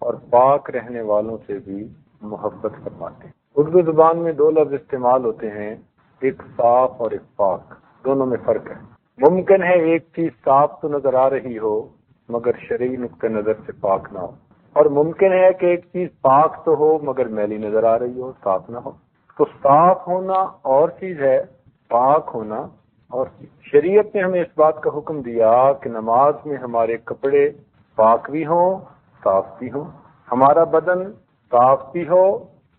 اور پاک رہنے والوں سے بھی محبت فرماتے ہیں۔ اردو زبان میں دو لفظ استعمال ہوتے ہیں، ایک صاف اور ایک پاک، دونوں میں فرق ہے۔ ممکن ہے ایک چیز صاف تو نظر آ رہی ہو مگر شرعی نقطہ نظر سے پاک نہ ہو، اور ممکن ہے کہ ایک چیز پاک تو ہو مگر میلی نظر آ رہی ہو، صاف نہ ہو۔ تو صاف ہونا اور چیز ہے، پاک ہونا اور چیز۔ شریعت نے ہمیں اس بات کا حکم دیا کہ نماز میں ہمارے کپڑے پاک بھی ہوں صاف بھی ہوں، ہمارا بدن صاف بھی ہو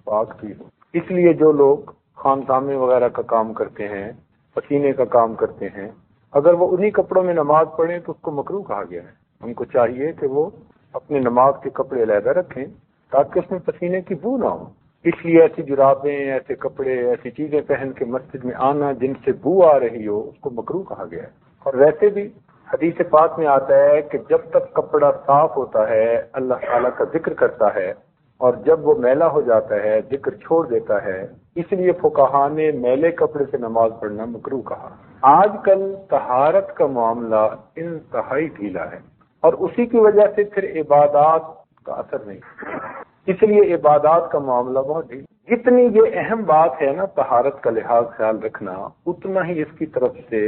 پاک بھی ہو۔ اس لیے جو لوگ خانسامے وغیرہ کا کام کرتے ہیں، پسینے کا کام کرتے ہیں، اگر وہ انہی کپڑوں میں نماز پڑھیں تو اس کو مکروہ کہا گیا ہے۔ ان کو چاہیے کہ وہ اپنے نماز کے کپڑے علیحدہ رکھیں تاکہ اس میں پسینے کی بو نہ ہو۔ اس لیے ایسی جرابیں، ایسے کپڑے، ایسی چیزیں پہن کے مسجد میں آنا جن سے بو آ رہی ہو اس کو مکروہ کہا گیا ہے۔ اور ویسے بھی حدیث پاک میں آتا ہے کہ جب تک کپڑا صاف ہوتا ہے اللہ تعالیٰ کا ذکر کرتا ہے، اور جب وہ میلا ہو جاتا ہے ذکر چھوڑ دیتا ہے۔ اس لیے فقہاء نے میلے کپڑے سے نماز پڑھنا مکروہ کہا۔ آج کل طہارت کا معاملہ انتہائی ڈھیلا ہے، اور اسی کی وجہ سے پھر عبادات کا اثر نہیں، اس لیے عبادات کا معاملہ بہت ڈھیلا۔ جتنی یہ اہم بات ہے نا طہارت کا لحاظ خیال رکھنا، اتنا ہی اس کی طرف سے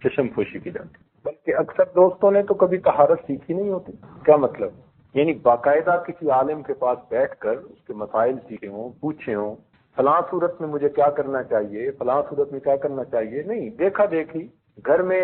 چشم پوشی کی جاتی، بلکہ اکثر دوستوں نے تو کبھی طہارت سیکھی نہیں ہوتی۔ کیا مطلب؟ یعنی باقاعدہ کسی عالم کے پاس بیٹھ کر اس کے مسائل سیکھے ہوں، پوچھے ہوں، فلاں صورت میں مجھے کیا کرنا چاہیے، فلاں صورت میں کیا کرنا چاہیے، نہیں، دیکھا دیکھی گھر میں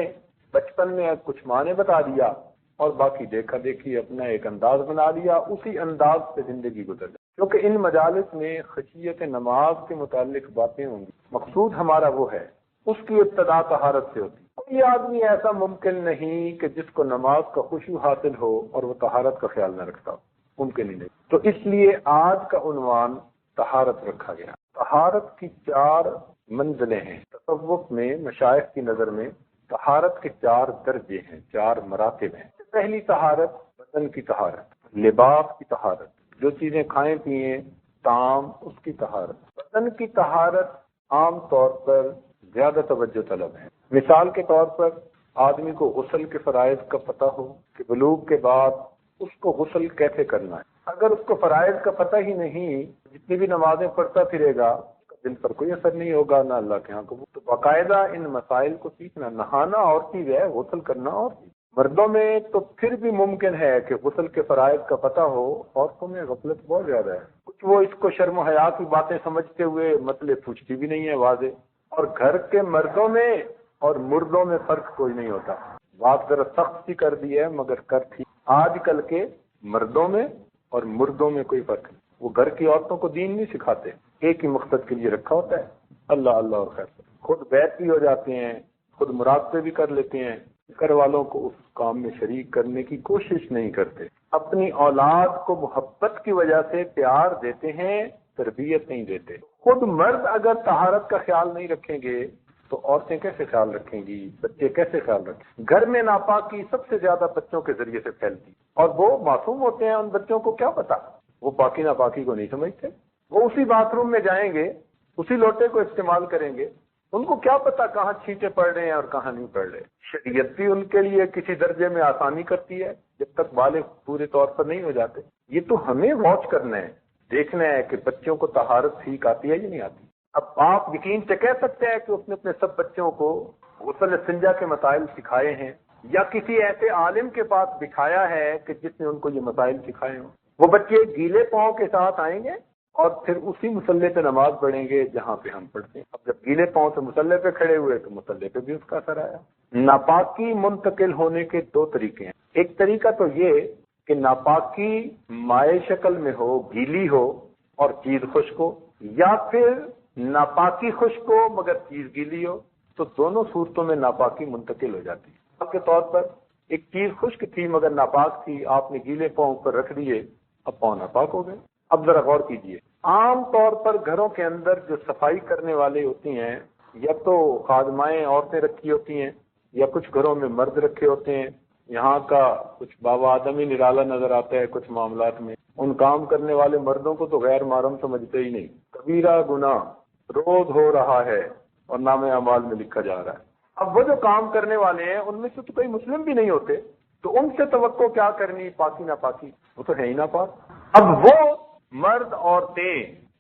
بچپن میں کچھ ماں نے بتا دیا اور باقی دیکھا دیکھی اپنا ایک انداز بنا لیا، اسی انداز سے زندگی گزر جائے۔ کیونکہ ان مجالس میں خشیت نماز کے متعلق باتیں ہوں گی، مقصود ہمارا وہ ہے، اس کی ابتدا طہارت سے ہوتی۔ کوئی آدمی ایسا ممکن نہیں کہ جس کو نماز کا خشوع حاصل ہو اور وہ طہارت کا خیال نہ رکھتا ہو، ممکن ہی نہیں۔ تو اس لیے آج کا عنوان طہارت رکھا گیا۔ طہارت کی 4 منزلیں ہیں۔ تصوف میں مشائخ کی نظر میں طہارت کے 4 درجے ہیں، 4 مراتب ہیں۔ پہلی طہارت بدن کی طہارت، لباس کی طہارت، جو چیزیں کھائیں پیئیں، طعام، اس کی طہارت۔ بدن کی طہارت عام طور پر زیادہ توجہ طلب ہے۔ مثال کے طور پر آدمی کو غسل کے فرائض کا پتہ ہو کہ بلوغ کے بعد اس کو غسل کیسے کرنا ہے۔ اگر اس کو فرائض کا پتہ ہی نہیں، جتنی بھی نمازیں پڑھتا پھرے گا، اس کا دل پر کوئی اثر نہیں ہوگا، نہ اللہ کے ہاں قبول۔ تو باقاعدہ ان مسائل کو سیکھنا، نہانا اور چیز ہے، غسل کرنا اور چیز۔ مردوں میں تو پھر بھی ممکن ہے کہ غسل کے فرائض کا پتہ ہو، عورتوں میں غفلت بہت زیادہ ہے۔ کچھ وہ اس کو شرم و حیا کی باتیں سمجھتے ہوئے مسئلے پوچھتی بھی نہیں ہے واضح۔ اور گھر کے مردوں میں اور مردوں میں فرق کوئی نہیں ہوتا۔ بات ذرا سخت سی کر دی ہے مگر کر تھی۔ آج کل کے مردوں میں اور مردوں میں کوئی فرق نہیں۔ وہ گھر کی عورتوں کو دین نہیں سکھاتے، ایک ہی مقصد کے لیے رکھا ہوتا ہے، اللہ اللہ اور خیر۔ خود بیت بھی ہو جاتے ہیں، خود مراقبے بھی کر لیتے ہیں، گھر والوں کو اس کام میں شریک کرنے کی کوشش نہیں کرتے۔ اپنی اولاد کو محبت کی وجہ سے پیار دیتے ہیں، تربیت نہیں دیتے۔ خود مرد اگر طہارت کا خیال نہیں رکھیں گے تو عورتیں کیسے خیال رکھیں گی، بچے کیسے خیال رکھیں؟ گھر میں ناپاکی سب سے زیادہ بچوں کے ذریعے سے پھیلتی، اور وہ معصوم ہوتے ہیں، ان بچوں کو کیا پتا، وہ پاکی ناپاکی کو نہیں سمجھتے۔ وہ اسی باتھ روم میں جائیں گے، اسی لوٹے کو استعمال کریں گے، ان کو کیا پتا کہاں چھینٹے پڑ رہے ہیں اور کہاں نہیں پڑ رہے۔ شریعت بھی ان کے لیے کسی درجے میں آسانی کرتی ہے جب تک بالغ پورے طور پر نہیں ہو جاتے۔ یہ تو ہمیں واچ کرنا ہے، دیکھنا ہے کہ بچوں کو طہارت ٹھیک آتی ہے یا نہیں آتی۔ اب آپ یقین سے کہہ سکتے ہیں کہ اس نے اپنے سب بچوں کو غسل استنجا کے مسائل سکھائے ہیں، یا کسی ایسے عالم کے پاس بٹھایا ہے کہ جس نے ان کو یہ مسائل سکھائے ہوں۔ وہ بچے گیلے پاؤں کے ساتھ آئیں گے اور پھر اسی مصلے پہ نماز پڑھیں گے جہاں پہ ہم پڑھتے ہیں۔ اب جب گیلے پاؤں سے مصلے پہ کھڑے ہوئے تو مصلے پہ بھی اس کا اثر آیا۔ ناپاکی منتقل ہونے کے 2 طریقے ہیں۔ ایک طریقہ تو یہ کہ ناپاکی مائع شکل میں ہو، گیلی ہو اور چیز خشک ہو، یا پھر ناپاکی خشک ہو مگر چیز گیلی ہو، تو دونوں صورتوں میں ناپاکی منتقل ہو جاتی ہے۔ مثال کے طور پر ایک چیز خشک تھی مگر ناپاک تھی، آپ نے گیلے پاؤں پر رکھ دیے، اب پاؤں ناپاک ہو گئے۔ اب ذرا غور کیجئے، عام طور پر گھروں کے اندر جو صفائی کرنے والے ہوتی ہیں، یا تو خادمائیں عورتیں رکھی ہوتی ہیں یا کچھ گھروں میں مرد رکھے ہوتے ہیں۔ یہاں کا کچھ بابا آدمی نرالا نظر آتا ہے کچھ معاملات میں۔ ان کام کرنے والے مردوں کو تو غیر محرم سمجھتے ہی نہیں۔ کبیرہ گناہ روز ہو رہا ہے اور نام اعمال میں لکھا جا رہا ہے۔ اب وہ جو کام کرنے والے ہیں ان میں سے تو کوئی مسلم بھی نہیں ہوتے، تو ان سے توقع کیا کرنی، پاکی ناپاکی، وہ تو ہے ہی ناپاک۔ اب وہ مرد عورتیں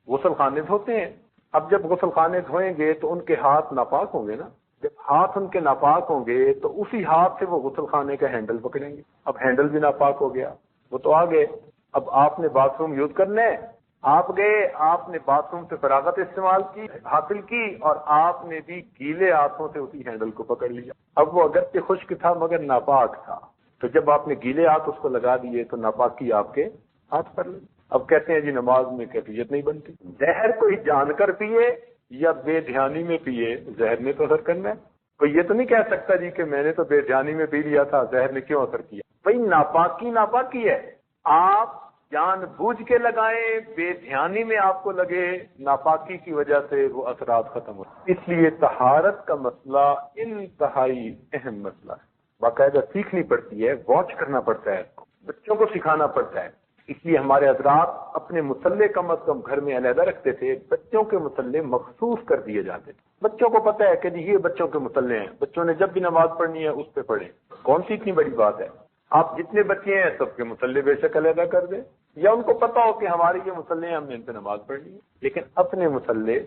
غسل خانے دھوتے ہیں. اب جب غسل خانے دھوئیں گے تو ان کے ہاتھ ناپاک ہوں گے نا. جب ہاتھ ان کے ناپاک ہوں گے تو اسی ہاتھ سے وہ غسل خانے کا ہینڈل پکڑیں گے. اب ہینڈل بھی ناپاک ہو گیا, وہ تو آ گئے. اب آپ نے باتھ روم یوز کرنا ہے, آپ گئے, آپ نے باتھ روم سے فراغت استعمال کی حاصل کی, اور آپ نے بھی گیلے ہاتھوں سے اسی ہینڈل کو پکڑ لیا. اب وہ اگرچہ خشک تھا مگر ناپاک تھا, تو جب آپ نے گیلے ہاتھ اس کو لگا دیے تو ناپاکی آپ کے ہاتھ پر لگی. اب کہتے ہیں جی نماز میں کیفیت نہیں بنتی. زہر کوئی جان کر پیے یا بے دھیانی میں پیے, زہر نے تو اثر کرنا ہے. کوئی یہ تو نہیں کہہ سکتا جی کہ میں نے تو بے دھیانی میں پی لیا تھا, زہر نے کیوں اثر کیا. بھائی ناپاکی ناپاکی ہے, آپ جان بوجھ کے لگائیں, بے دھیانی میں آپ کو لگے, ناپاکی کی وجہ سے وہ اثرات ختم ہو. اس لیے طہارت کا مسئلہ انتہائی اہم مسئلہ ہے, باقاعدہ سیکھنی پڑتی ہے, واچ کرنا پڑتا ہے, بچوں کو سکھانا پڑتا ہے. اس لیے ہمارے حضرات اپنے مصلے کم از کم گھر میں علیحدہ رکھتے تھے, بچوں کے مصلے مخصوص کر دیے جاتے تھے. بچوں کو پتہ ہے کہ جی یہ بچوں کے مصلے ہیں, بچوں نے جب بھی نماز پڑھنی ہے اس پہ پڑھیں. کون سی اتنی بڑی بات ہے, آپ جتنے بچے ہیں سب کے مصلے بے شک علیحدہ کر دیں, یا ان کو پتہ ہو کہ ہمارے یہ مصلے ہیں, ہم نے ان پہ نماز پڑھنی ہے, لیکن اپنے مصلے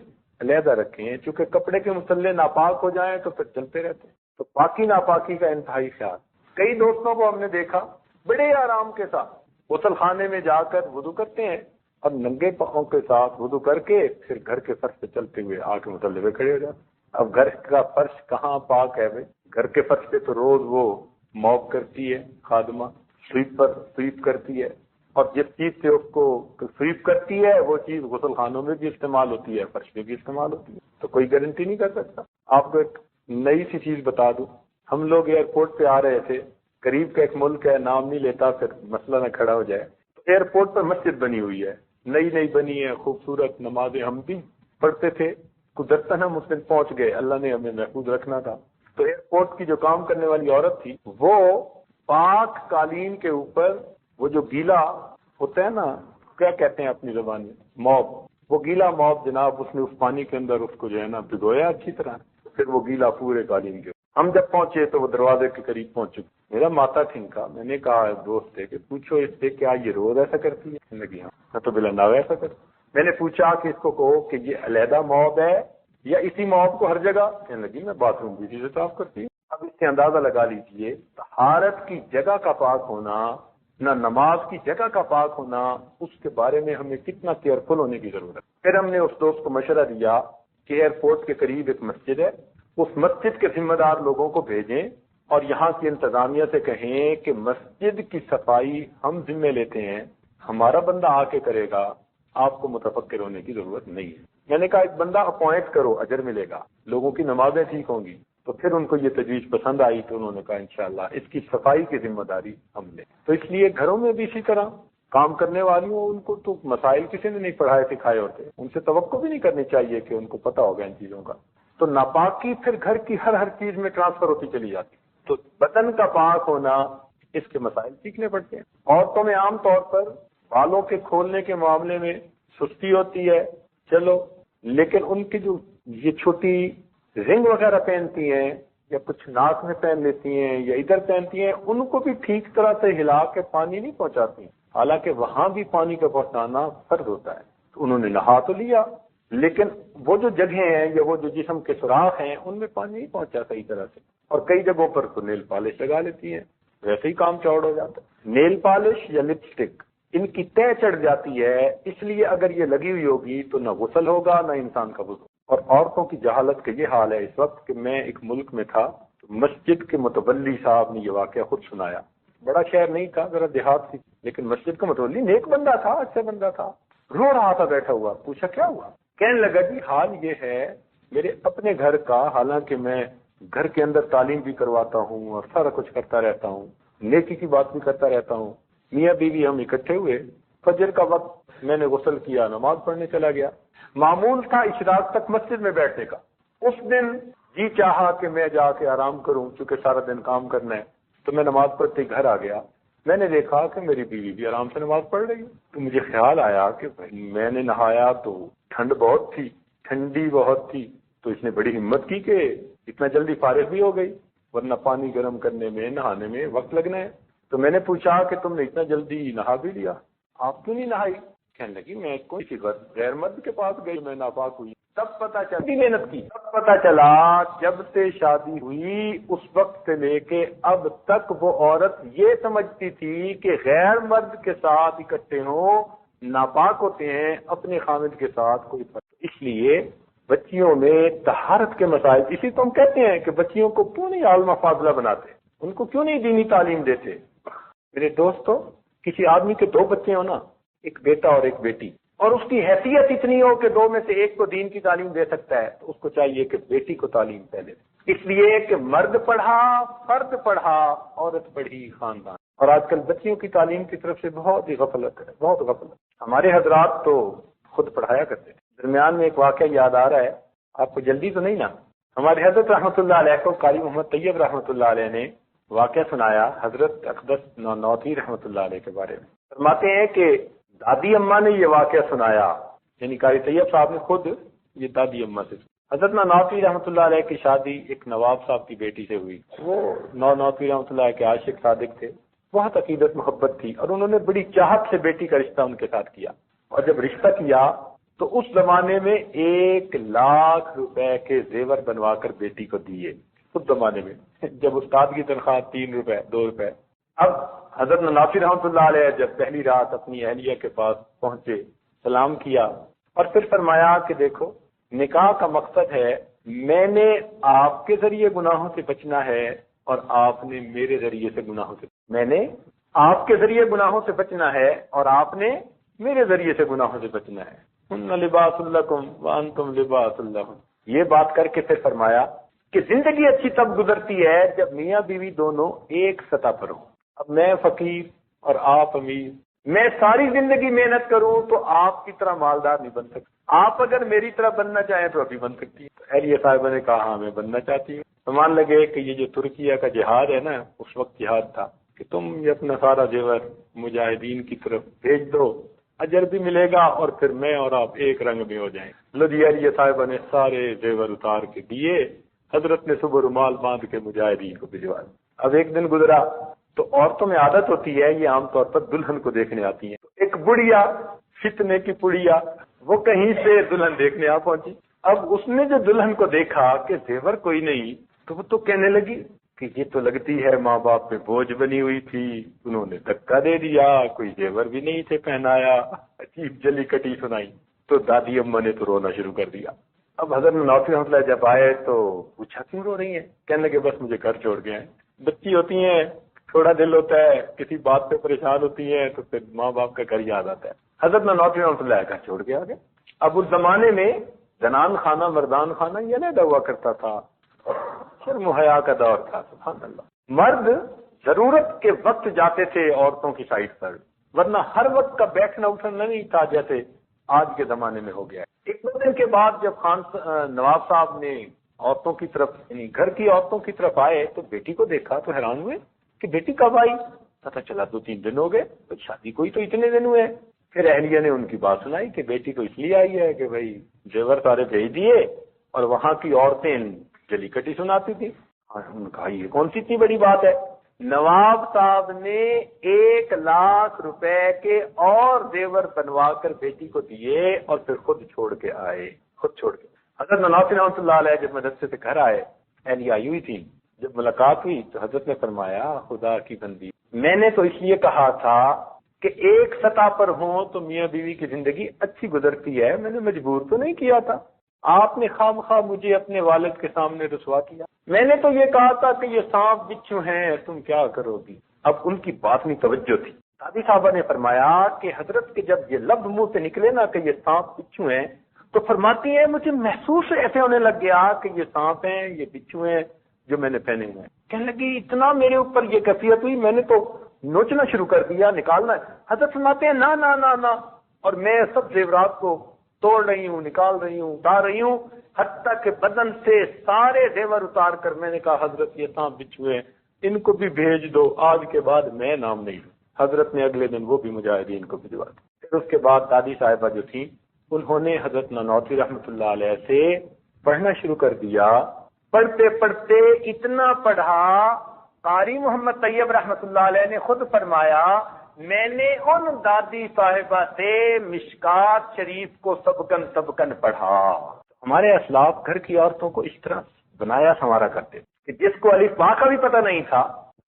علیحدہ رکھیں. چونکہ کپڑے کے مصلے ناپاک ہو جائیں تو پھر چلتے رہتے ہیں. تو پاکی ناپاکی کا انتہائی خیال. کئی دوستوں کو ہم نے دیکھا بڑے آرام کے ساتھ غسل خانے میں جا کر وضو کرتے ہیں, اور ننگے پاؤں کے ساتھ وضو کر کے پھر گھر کے فرش پہ چلتے ہوئے آ کے مصلے پہ کھڑے ہو جاتے. اب گھر کا فرش کہاں پاک ہے بھائی؟ گھر کے فرش پہ تو روز وہ موپ کرتی ہے خادمہ, سویپ کرتی ہے, اور جس چیز سے اس کو سویپ کرتی ہے وہ چیز غسل خانوں میں بھی استعمال ہوتی ہے, فرش پہ بھی استعمال ہوتی ہے. تو کوئی گارنٹی نہیں کر سکتا. آپ کو ایک نئی سی چیز بتا دوں, ہم لوگ ایئرپورٹ پہ آ رہے تھے, قریب کا ایک ملک ہے, نام نہیں لیتا پھر مسئلہ نہ کھڑا ہو جائے. تو ایئرپورٹ پر مسجد بنی ہوئی ہے, نئی بنی ہے, خوبصورت, نمازیں ہم بھی پڑھتے تھے. قدرتاً ہم اس دن پہنچ گئے, اللہ نے ہمیں محفوظ رکھنا تھا. تو ایئرپورٹ کی جو کام کرنے والی عورت تھی, وہ پاک قالین کے اوپر وہ جو گیلا ہوتا ہے نا, کیا کہتے ہیں اپنی زبان میں, موب, وہ گیلا موب جناب, اس نے اس پانی کے اندر اس کو جو ہے نا بھگویا اچھی طرح, پھر وہ گیلا پورے قالین کے. ہم جب پہنچے تو وہ دروازے کے قریب پہنچ چکے. میرا ماتھا ٹھنکا, میں نے کہا دوست ہے کہ پوچھو اس سے کیا یہ روز ایسا کرتی ہے؟ لگی ہاں, میں تو بلا ناوے ایسا کرتی. میں نے پوچھا کہ اس کو کہو کہ یہ علیحدہ موب ہے یا اسی موب کو ہر جگہ, کہنے لگی میں باتھ روم بھی اسی سے صاف کرتی ہوں. اب اس سے اندازہ لگا لیجئے طہارت کی جگہ کا پاک ہونا, نہ نماز کی جگہ کا پاک ہونا, اس کے بارے میں ہمیں کتنا کیئرفل ہونے کی ضرورت ہے. پھر ہم نے اس دوست کو مشورہ دیا کہ ایئرپورٹ کے قریب ایک مسجد ہے, اس مسجد کے ذمہ دار لوگوں کو بھیجیں اور یہاں کی انتظامیہ سے کہیں کہ مسجد کی صفائی ہم ذمہ لیتے ہیں, ہمارا بندہ آ کے کرے گا, آپ کو متفکر ہونے کی ضرورت نہیں ہے. میں نے کہا ایک بندہ اپوائنٹ کرو, اجر ملے گا, لوگوں کی نمازیں ٹھیک ہوں گی. تو پھر ان کو یہ تجویز پسند آئی تو انہوں نے کہا انشاءاللہ اس کی صفائی کی ذمہ داری ہم لیں. تو اس لیے گھروں میں بھی اسی طرح کام کرنے والیوں, ان کو تو مسائل کسی نے نہیں پڑھائے سکھائے ہوتے, ان سے توقع بھی نہیں کرنی چاہیے کہ ان کو پتہ ہوگا ان چیزوں کا. تو ناپاکی پھر گھر کی ہر چیز میں ٹرانسفر ہوتی چلی جاتی. تو بدن کا پاک ہونا, اس کے مسائل سیکھنے پڑتے ہیں. عورتوں میں عام طور پر بالوں کے کھولنے کے معاملے میں سستی ہوتی ہے, چلو, لیکن ان کی جو یہ چھوٹی رنگ وغیرہ پہنتی ہیں یا کچھ ناک میں پہن لیتی ہیں یا ادھر پہنتی ہیں, ان کو بھی ٹھیک طرح سے ہلا کے پانی نہیں پہنچاتی, حالانکہ وہاں بھی پانی کا پہنچانا فرض ہوتا ہے. تو انہوں نے نہا تو لیا, لیکن وہ جو جگہیں ہیں یا وہ جو جسم کے سوراخ ہیں ان میں پانی نہیں پہنچا صحیح طرح سے. اور کئی جگہوں پر تو نیل پالش لگا لیتی ہیں, ویسے ہی کام چوڑ ہو جاتا ہے. نیل پالش یا لپسٹک ان کی تہ چڑھ جاتی ہے, اس لیے اگر یہ لگی ہوئی ہوگی تو نہ غسل ہوگا نہ انسان کا وضو. اور عورتوں کی جہالت کا یہ حال ہے اس وقت کہ میں ایک ملک میں تھا, تو مسجد کے متولی صاحب نے یہ واقعہ خود سنایا. بڑا شہر نہیں تھا, ذرا دیہات تھی, لیکن مسجد کا متولی نیک بندہ تھا, اچھا بندہ تھا, رو رہا تھا بیٹھا ہوا. پوچھا کیا ہوا؟ کہنے لگا جی حال یہ ہے میرے اپنے گھر کا, حالانکہ میں گھر کے اندر تعلیم بھی کرواتا ہوں اور سارا کچھ کرتا رہتا ہوں, نیکی کی بات بھی کرتا رہتا ہوں, میاں بیوی ہم اکٹھے ہوئے, فجر کا وقت میں نے غسل کیا, نماز پڑھنے چلا گیا. معمول تھا اشراق تک مسجد میں بیٹھنے کا. اس دن جی چاہا کہ میں جا کے آرام کروں, چونکہ سارا دن کام کرنا ہے, تو میں نماز پڑھتے گھر آ گیا. میں نے دیکھا کہ میری بیوی بھی آرام سے نماز پڑھ رہی ہے. تو مجھے خیال آیا کہ میں نے نہایا تو ٹھنڈ بہت تھی, ٹھنڈی بہت تھی, تو اس نے بڑی ہمت کی کہ اتنا جلدی فارغ بھی ہو گئی, ورنہ پانی گرم کرنے میں نہانے میں وقت لگنا ہے. تو میں نے پوچھا کہ تم نے اتنا جلدی نہا بھی لیا؟ آپ کیوں نہیں نہائی؟ کہنے لگی میں کوئی سی غیر مرد کے پاس گئی، میں ناپاک ہوئی۔ تب پتا چلا محنت کی، تب پتا چلا جب سے شادی ہوئی اس وقت سے لے کے اب تک وہ عورت یہ سمجھتی تھی کہ غیر مرد کے ساتھ اکٹھے ہوں ناپاک ہوتے ہیں، اپنے خامد کے ساتھ کوئی فرق۔ اس لیے بچیوں میں طہارت کے مسائل، اسی تو ہم کہتے ہیں کہ بچیوں کو کیوں نہیں عالمہ فاضلہ بناتے، ان کو کیوں نہیں دینی تعلیم دیتے۔ میرے دوستو، کسی آدمی کے 2 بچے ہوں نا، ایک بیٹا اور ایک بیٹی، اور اس کی حیثیت اتنی ہو کہ 2 میں سے ایک کو دین کی تعلیم دے سکتا ہے، تو اس کو چاہیے کہ بیٹی کو تعلیم پہلے دے۔ اس لیے کہ مرد پڑھا، فرد پڑھا، عورت پڑھی، خاندان۔ اور آج کل بچیوں کی تعلیم کی طرف سے بہت ہی غفلت ہے، بہت غفلت۔ ہمارے حضرات تو خود پڑھایا کرتے ہیں۔ درمیان میں ایک واقعہ یاد آ رہا ہے، آپ کو جلدی تو نہیں نا؟ ہمارے حضرت رحمۃ اللہ علیہ کو قاری محمد طیب رحمۃ اللہ علیہ نے واقعہ سنایا حضرت اقدس نانوتوی رحمۃ اللہ علیہ کے بارے میں۔ فرماتے ہیں کہ دادی اماں نے یہ واقعہ سنایا، یعنی قاری طیب صاحب نے خود یہ دادی اماں سے سنا۔ حضرت نانوتوی رحمۃ اللہ علیہ کی شادی ایک نواب صاحب کی بیٹی سے ہوئی۔ وہ نانوتوی رحمۃ اللہ کے عاشق صادق تھے، بہت عقیدت محبت تھی، اور انہوں نے بڑی چاہت سے بیٹی کا رشتہ ان کے ساتھ کیا۔ اور جب رشتہ کیا تو اس زمانے میں 1,00,000 روپے کے زیور بنوا کر بیٹی کو دیے، اس زمانے میں جب استاد کی تنخواہ 3 روپے 2 روپے۔ اب حضرت نانوتوی رحمۃ اللہ علیہ جب پہلی رات اپنی اہلیہ کے پاس پہنچے، سلام کیا، اور پھر فرمایا کہ دیکھو نکاح کا مقصد ہے میں نے آپ کے ذریعے گناہوں سے بچنا ہے اور آپ نے میرے ذریعے سے گناہوں سے، میں نے آپ کے ذریعے گناہوں سے بچنا ہے اور آپ نے میرے ذریعے سے گناہوں سے بچنا ہے۔ ان لباس لکم وانتم لباس لہم۔ یہ بات کر کے پھر فرمایا کہ زندگی اچھی تب گزرتی ہے جب میاں بیوی دونوں ایک سطح پر ہوں۔ اب میں فقیر اور آپ امیر، میں ساری زندگی محنت کروں تو آپ کی طرح مالدار نہیں بن سکتا، آپ اگر میری طرح بننا چاہیں تو ابھی بن سکتی ہے۔ اہلیہ صاحبہ نے کہا ہاں میں بننا چاہتی ہوں۔ تو مان لگے کہ یہ جو ترکیہ کا جہاد ہے نا، اس وقت جہاد تھا کہ تم یہ اپنا سارا زیور مجاہدین کی طرف بھیج دو، اجر بھی ملے گا اور پھر میں اور آپ ایک رنگ میں ہو جائیں۔ لدھی اہلیہ صاحبہ نے سارے زیور اتار کے دیے، حضرت نے صبح رومال باندھ کے مجاہدین کو بھجوا دیا۔ اب ایک دن گزرا تو عورتوں میں عادت ہوتی ہے، یہ عام طور پر دلہن کو دیکھنے آتی ہیں، ایک بڑھیا فتنے کی پڑیا وہ کہیں سے دلہن دیکھنے آ پہنچی۔ اب اس نے جو دلہن کو دیکھا کہ زیور کوئی نہیں، تو وہ تو کہنے لگی کہ یہ تو لگتی ہے ماں باپ پہ بوجھ بنی ہوئی تھی، انہوں نے دھکا دے دیا، کوئی زیور بھی نہیں تھے پہنایا، عجیب جلی کٹی سنائی۔ تو دادی اماں نے تو رونا شروع کر دیا۔ اب حضرت نانوتوی رحمۃ اللہ جب آئے تو پوچھا کیوں رو رہی ہیں؟ کہنے لگے بس مجھے گھر چھوڑ گئے ہیں۔ بچی ہوتی ہیں، تھوڑا دل ہوتا ہے، کسی بات پہ پریشان ہوتی ہیں تو پھر ماں باپ کا گھر یاد آتا ہے۔ حضرت نانوتوی رحمۃ اللہ گھر چھوڑ کے آ گئے۔ اب اس زمانے میں زنان خانہ مردان خانہ یہ علیحدہ ہوا کرتا تھا، شرم و حیا کا دور تھا، سبحان اللہ۔ مرد ضرورت کے وقت جاتے تھے عورتوں کی سائٹ پر، ورنہ ہر وقت کا بیٹھنا اٹھنا نہیں تھا جیسے آج کے زمانے میں ہو گیا ہے۔ ایک دن کے بعد جب نواب صاحب نے عورتوں کی طرف یعنی گھر کی عورتوں کی طرف آئے تو بیٹی کو دیکھا تو حیران ہوئے کہ بیٹی کب آئی؟ پتہ چلا 2-3 دن ہو گئے، تو شادی کوئی تو اتنے دن ہوئے۔ پھر اہلیہ نے ان کی بات سنائی کہ بیٹی تو اس لیے آئی ہے کہ بھائی زیور سارے بھیج دیے اور وہاں کی عورتیں جلی کٹی سناتی تھی۔ انہوں نے کہا یہ کون سی اتنی بڑی بات ہے؟ نواب صاحب نے 1,00,000 روپے کے اور زیور بنوا کر بیٹی کو دیے اور پھر خود چھوڑ کے آئے، خود چھوڑ کے۔ حضرت نانوتوی رحمۃ اللہ علیہ جب مدرسے سے گھر آئے، اہلیہ آئی ہوئی تھی، جب ملاقات ہوئی تو حضرت نے فرمایا خدا کی بندی، میں نے تو اس لیے کہا تھا کہ ایک سطح پر ہوں تو میاں بیوی کی زندگی اچھی گزرتی ہے، میں نے مجبور تو نہیں کیا تھا، آپ نے خواہ مخواہ مجھے اپنے والد کے سامنے رسوا کیا، میں نے تو یہ کہا تھا کہ یہ سانپ بچھو ہیں تم کیا کرو گی۔ اب ان کی بات میں توجہ تھی۔ دادی صاحبہ نے فرمایا کہ حضرت کے جب یہ لفظ منہ سے نکلے نا کہ یہ سانپ بچھو ہیں تو فرماتی ہیں مجھے محسوس ایسے ہونے لگ گیا کہ یہ سانپ ہیں، یہ بچھو ہیں جو میں نے پہنے ہوئے ہیں۔ کہنے لگی اتنا میرے اوپر یہ کیفیت ہوئی، میں نے تو نوچنا شروع کر دیا، نکالنا۔ حضرت فرماتے ہیں نہ نہ نہ نہ، اور میں سب زیورات کو توڑ رہی ہوں، نکال رہی ہوں، اتار رہی ہوں، حتیٰ کہ بدن سے سارے زیور اتار کر میں نے کہا حضرت یہ سانپ بچھو ہیں، ان کو بھی بھیج دو، آج کے بعد میں نام نہیں لوں۔ حضرت نے اگلے دن وہ بھی مجاہدین کو بھجوا دیا۔ پھر اس کے بعد دادی صاحبہ جو تھی انہوں نے حضرت نانوتوی رحمۃ اللہ علیہ سے پڑھنا شروع کر دیا۔ پڑھتے پڑھتے اتنا پڑھا، قاری محمد طیب رحمۃ اللہ علیہ نے خود فرمایا میں نے ان دادی صاحبہ سے مشکات شریف کو سبکن پڑھا۔ ہمارے اسلاف گھر کی عورتوں کو اس طرح بنایا سنوارا کرتے کہ جس کو الف با کا بھی پتہ نہیں تھا،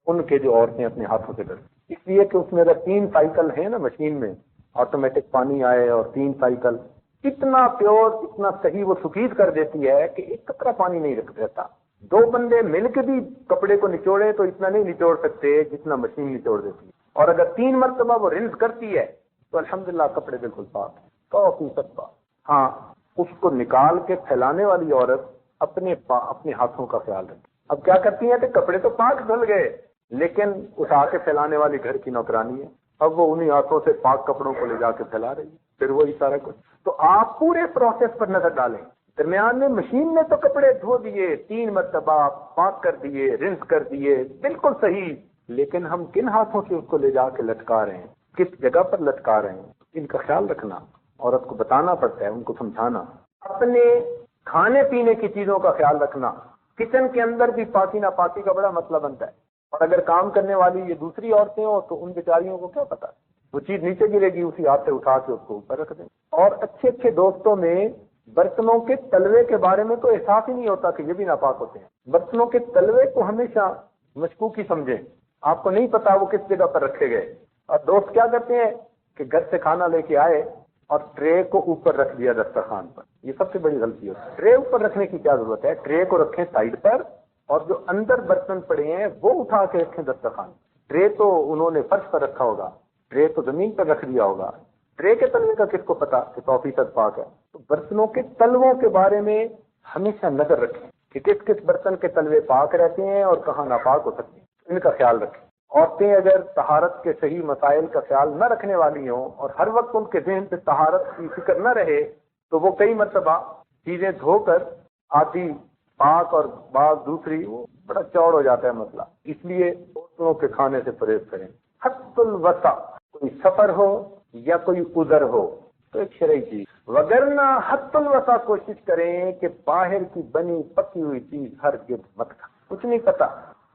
ان کے جو عورتیں اپنے ہاتھوں سے کرتی، اس لیے کہ اس میں اگر 3 سائیکل ہیں نا مشین میں، آٹومیٹک پانی آئے اور 3 سائیکل، اتنا پیور اتنا صحیح وہ سفید کر دیتی ہے کہ ایک قطرہ پانی نہیں رکھ دیتا۔ 2 بندے مل کے بھی کپڑے کو نچوڑے تو اتنا نہیں نچوڑ سکتے جتنا مشین نچوڑ دیتی ہے، اور اگر 3 مرتبہ وہ رنس کرتی ہے تو الحمدللہ کپڑے بالکل پاک ہیں، 100% پاک۔ ہاں، اس کو نکال کے پھیلانے والی عورت اپنے ہاتھوں کا خیال رکھے۔ اب کیا کرتی ہیں کہ کپڑے تو پاک دھل گئے، لیکن اٹھا کے پھیلانے والی گھر کی نوکرانی ہے، اب وہ انہی ہاتھوں سے پاک کپڑوں کو لے جا کے پھیلا رہی ہے، پھر وہی سارا کچھ۔ تو آپ پورے پروسیس پر نظر ڈالیں، درمیان میں مشین نے تو کپڑے دھو دیے، 3 مرتبہ پاک کر دیے، رنس کر دیے، بالکل صحیح، لیکن ہم کن ہاتھوں سے اس کو لے جا کے لٹکا رہے ہیں، کس جگہ پر لٹکا رہے ہیں، ان کا خیال رکھنا، عورت کو بتانا پڑتا ہے، ان کو سمجھانا، اپنے کھانے پینے کی چیزوں کا خیال رکھنا۔ کچن کے اندر بھی پاکی ناپاکی کا بڑا مسئلہ بنتا ہے، اور اگر کام کرنے والی یہ دوسری عورتیں ہوں تو ان بیچاریوں کو کیا پتا، وہ چیز نیچے گرے گی اسی ہاتھ سے اٹھا کے اس کو اوپر رکھ دیں۔ اور اچھے دوستوں میں برتنوں کے تلوے کے بارے میں تو احساس ہی نہیں ہوتا کہ یہ بھی ناپاک ہوتے ہیں۔ برتنوں کے تلوے کو ہمیشہ مشکوک ہی سمجھیں، آپ کو نہیں پتا وہ کس جگہ پر رکھے گئے۔ اور دوست کیا کرتے ہیں کہ گھر سے کھانا لے کے آئے اور ٹرے کو اوپر رکھ دیا دسترخوان پر، یہ سب سے بڑی غلطی ہوتی ہے۔ ٹرے اوپر رکھنے کی کیا ضرورت ہے، ٹرے کو رکھیں سائڈ پر، اور جو اندر برتن پڑے ہیں وہ اٹھا کے رکھیں دسترخوان۔ ٹرے تو انہوں نے فرش پر رکھا ہوگا، ٹرے تو زمین پر رکھ دیا ہوگا، ٹرے کے تلوے کا کس کو پتا کہ 100% پاک ہے۔ تو برتنوں کے تلووں کے بارے میں ہمیشہ نظر رکھیں کہ کس برتن کے تلوے پاک رہتے ہیں اور کہاں ناپاک ہو سکتے ہیں، ان کا خیال رکھیں۔ عورتیں اگر طہارت کے صحیح مسائل کا خیال نہ رکھنے والی ہوں اور ہر وقت ان کے ذہن پہ طہارت کی فکر نہ رہے تو وہ کئی مرتبہ چیزیں دھو کر آدھی پاک اور بعض دوسری، وہ بڑا چوڑ ہو جاتا ہے مسئلہ۔ اس لیے دوستوں کے کھانے سے پرہیز کریں۔ حد الوسع، کوئی سفر ہو یا کوئی عذر ہو تو ایک شرعی چیز، وگرنہ حد الوسع کوشش کریں کہ باہر کی بنی پکی ہوئی چیز ہرگز مت کھائیں۔ کچھ نہیں پتا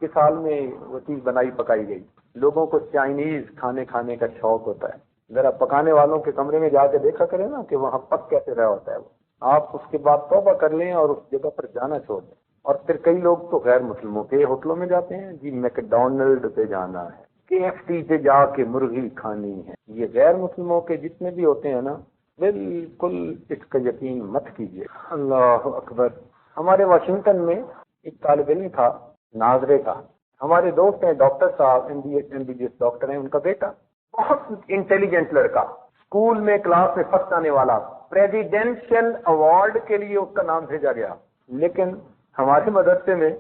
کس حال میں وہ چیز بنائی پکائی گئی۔ لوگوں کو چائنیز کھانے کا شوق ہوتا ہے، ذرا پکانے والوں کے کمرے میں جا کے دیکھا کریں نا کہ وہاں پک کیسے رہا ہوتا ہے وہ، آپ اس کے بعد توبہ کر لیں اور اس جگہ پر جانا چھوڑ دیں۔ اور پھر کئی لوگ تو غیر مسلموں کے ہوٹلوں میں جاتے ہیں، جی میکڈونلڈ پہ جانا ہے، KFC پہ جا کے مرغی کھانی ہے۔ یہ غیر مسلموں کے جتنے بھی ہوتے ہیں نا، بالکل اس کا یقین مت کیجیے۔ اللہ اکبر۔ ہمارے واشنگٹن میں ایک طالب علم تھا، ناظرے کا، ہمارے دوست ہیں، ڈاکٹر صاحب، MBBS ڈاکٹر ہیں، ان کا بیٹا بہت انٹیلیجنٹ لڑکا، اسکول میں کلاس میں فرسٹ آنے والا، پریزیڈینشل ایوارڈ کے لیے اس کا نام بھیجا گیا، لیکن ہمارے مدرسے میں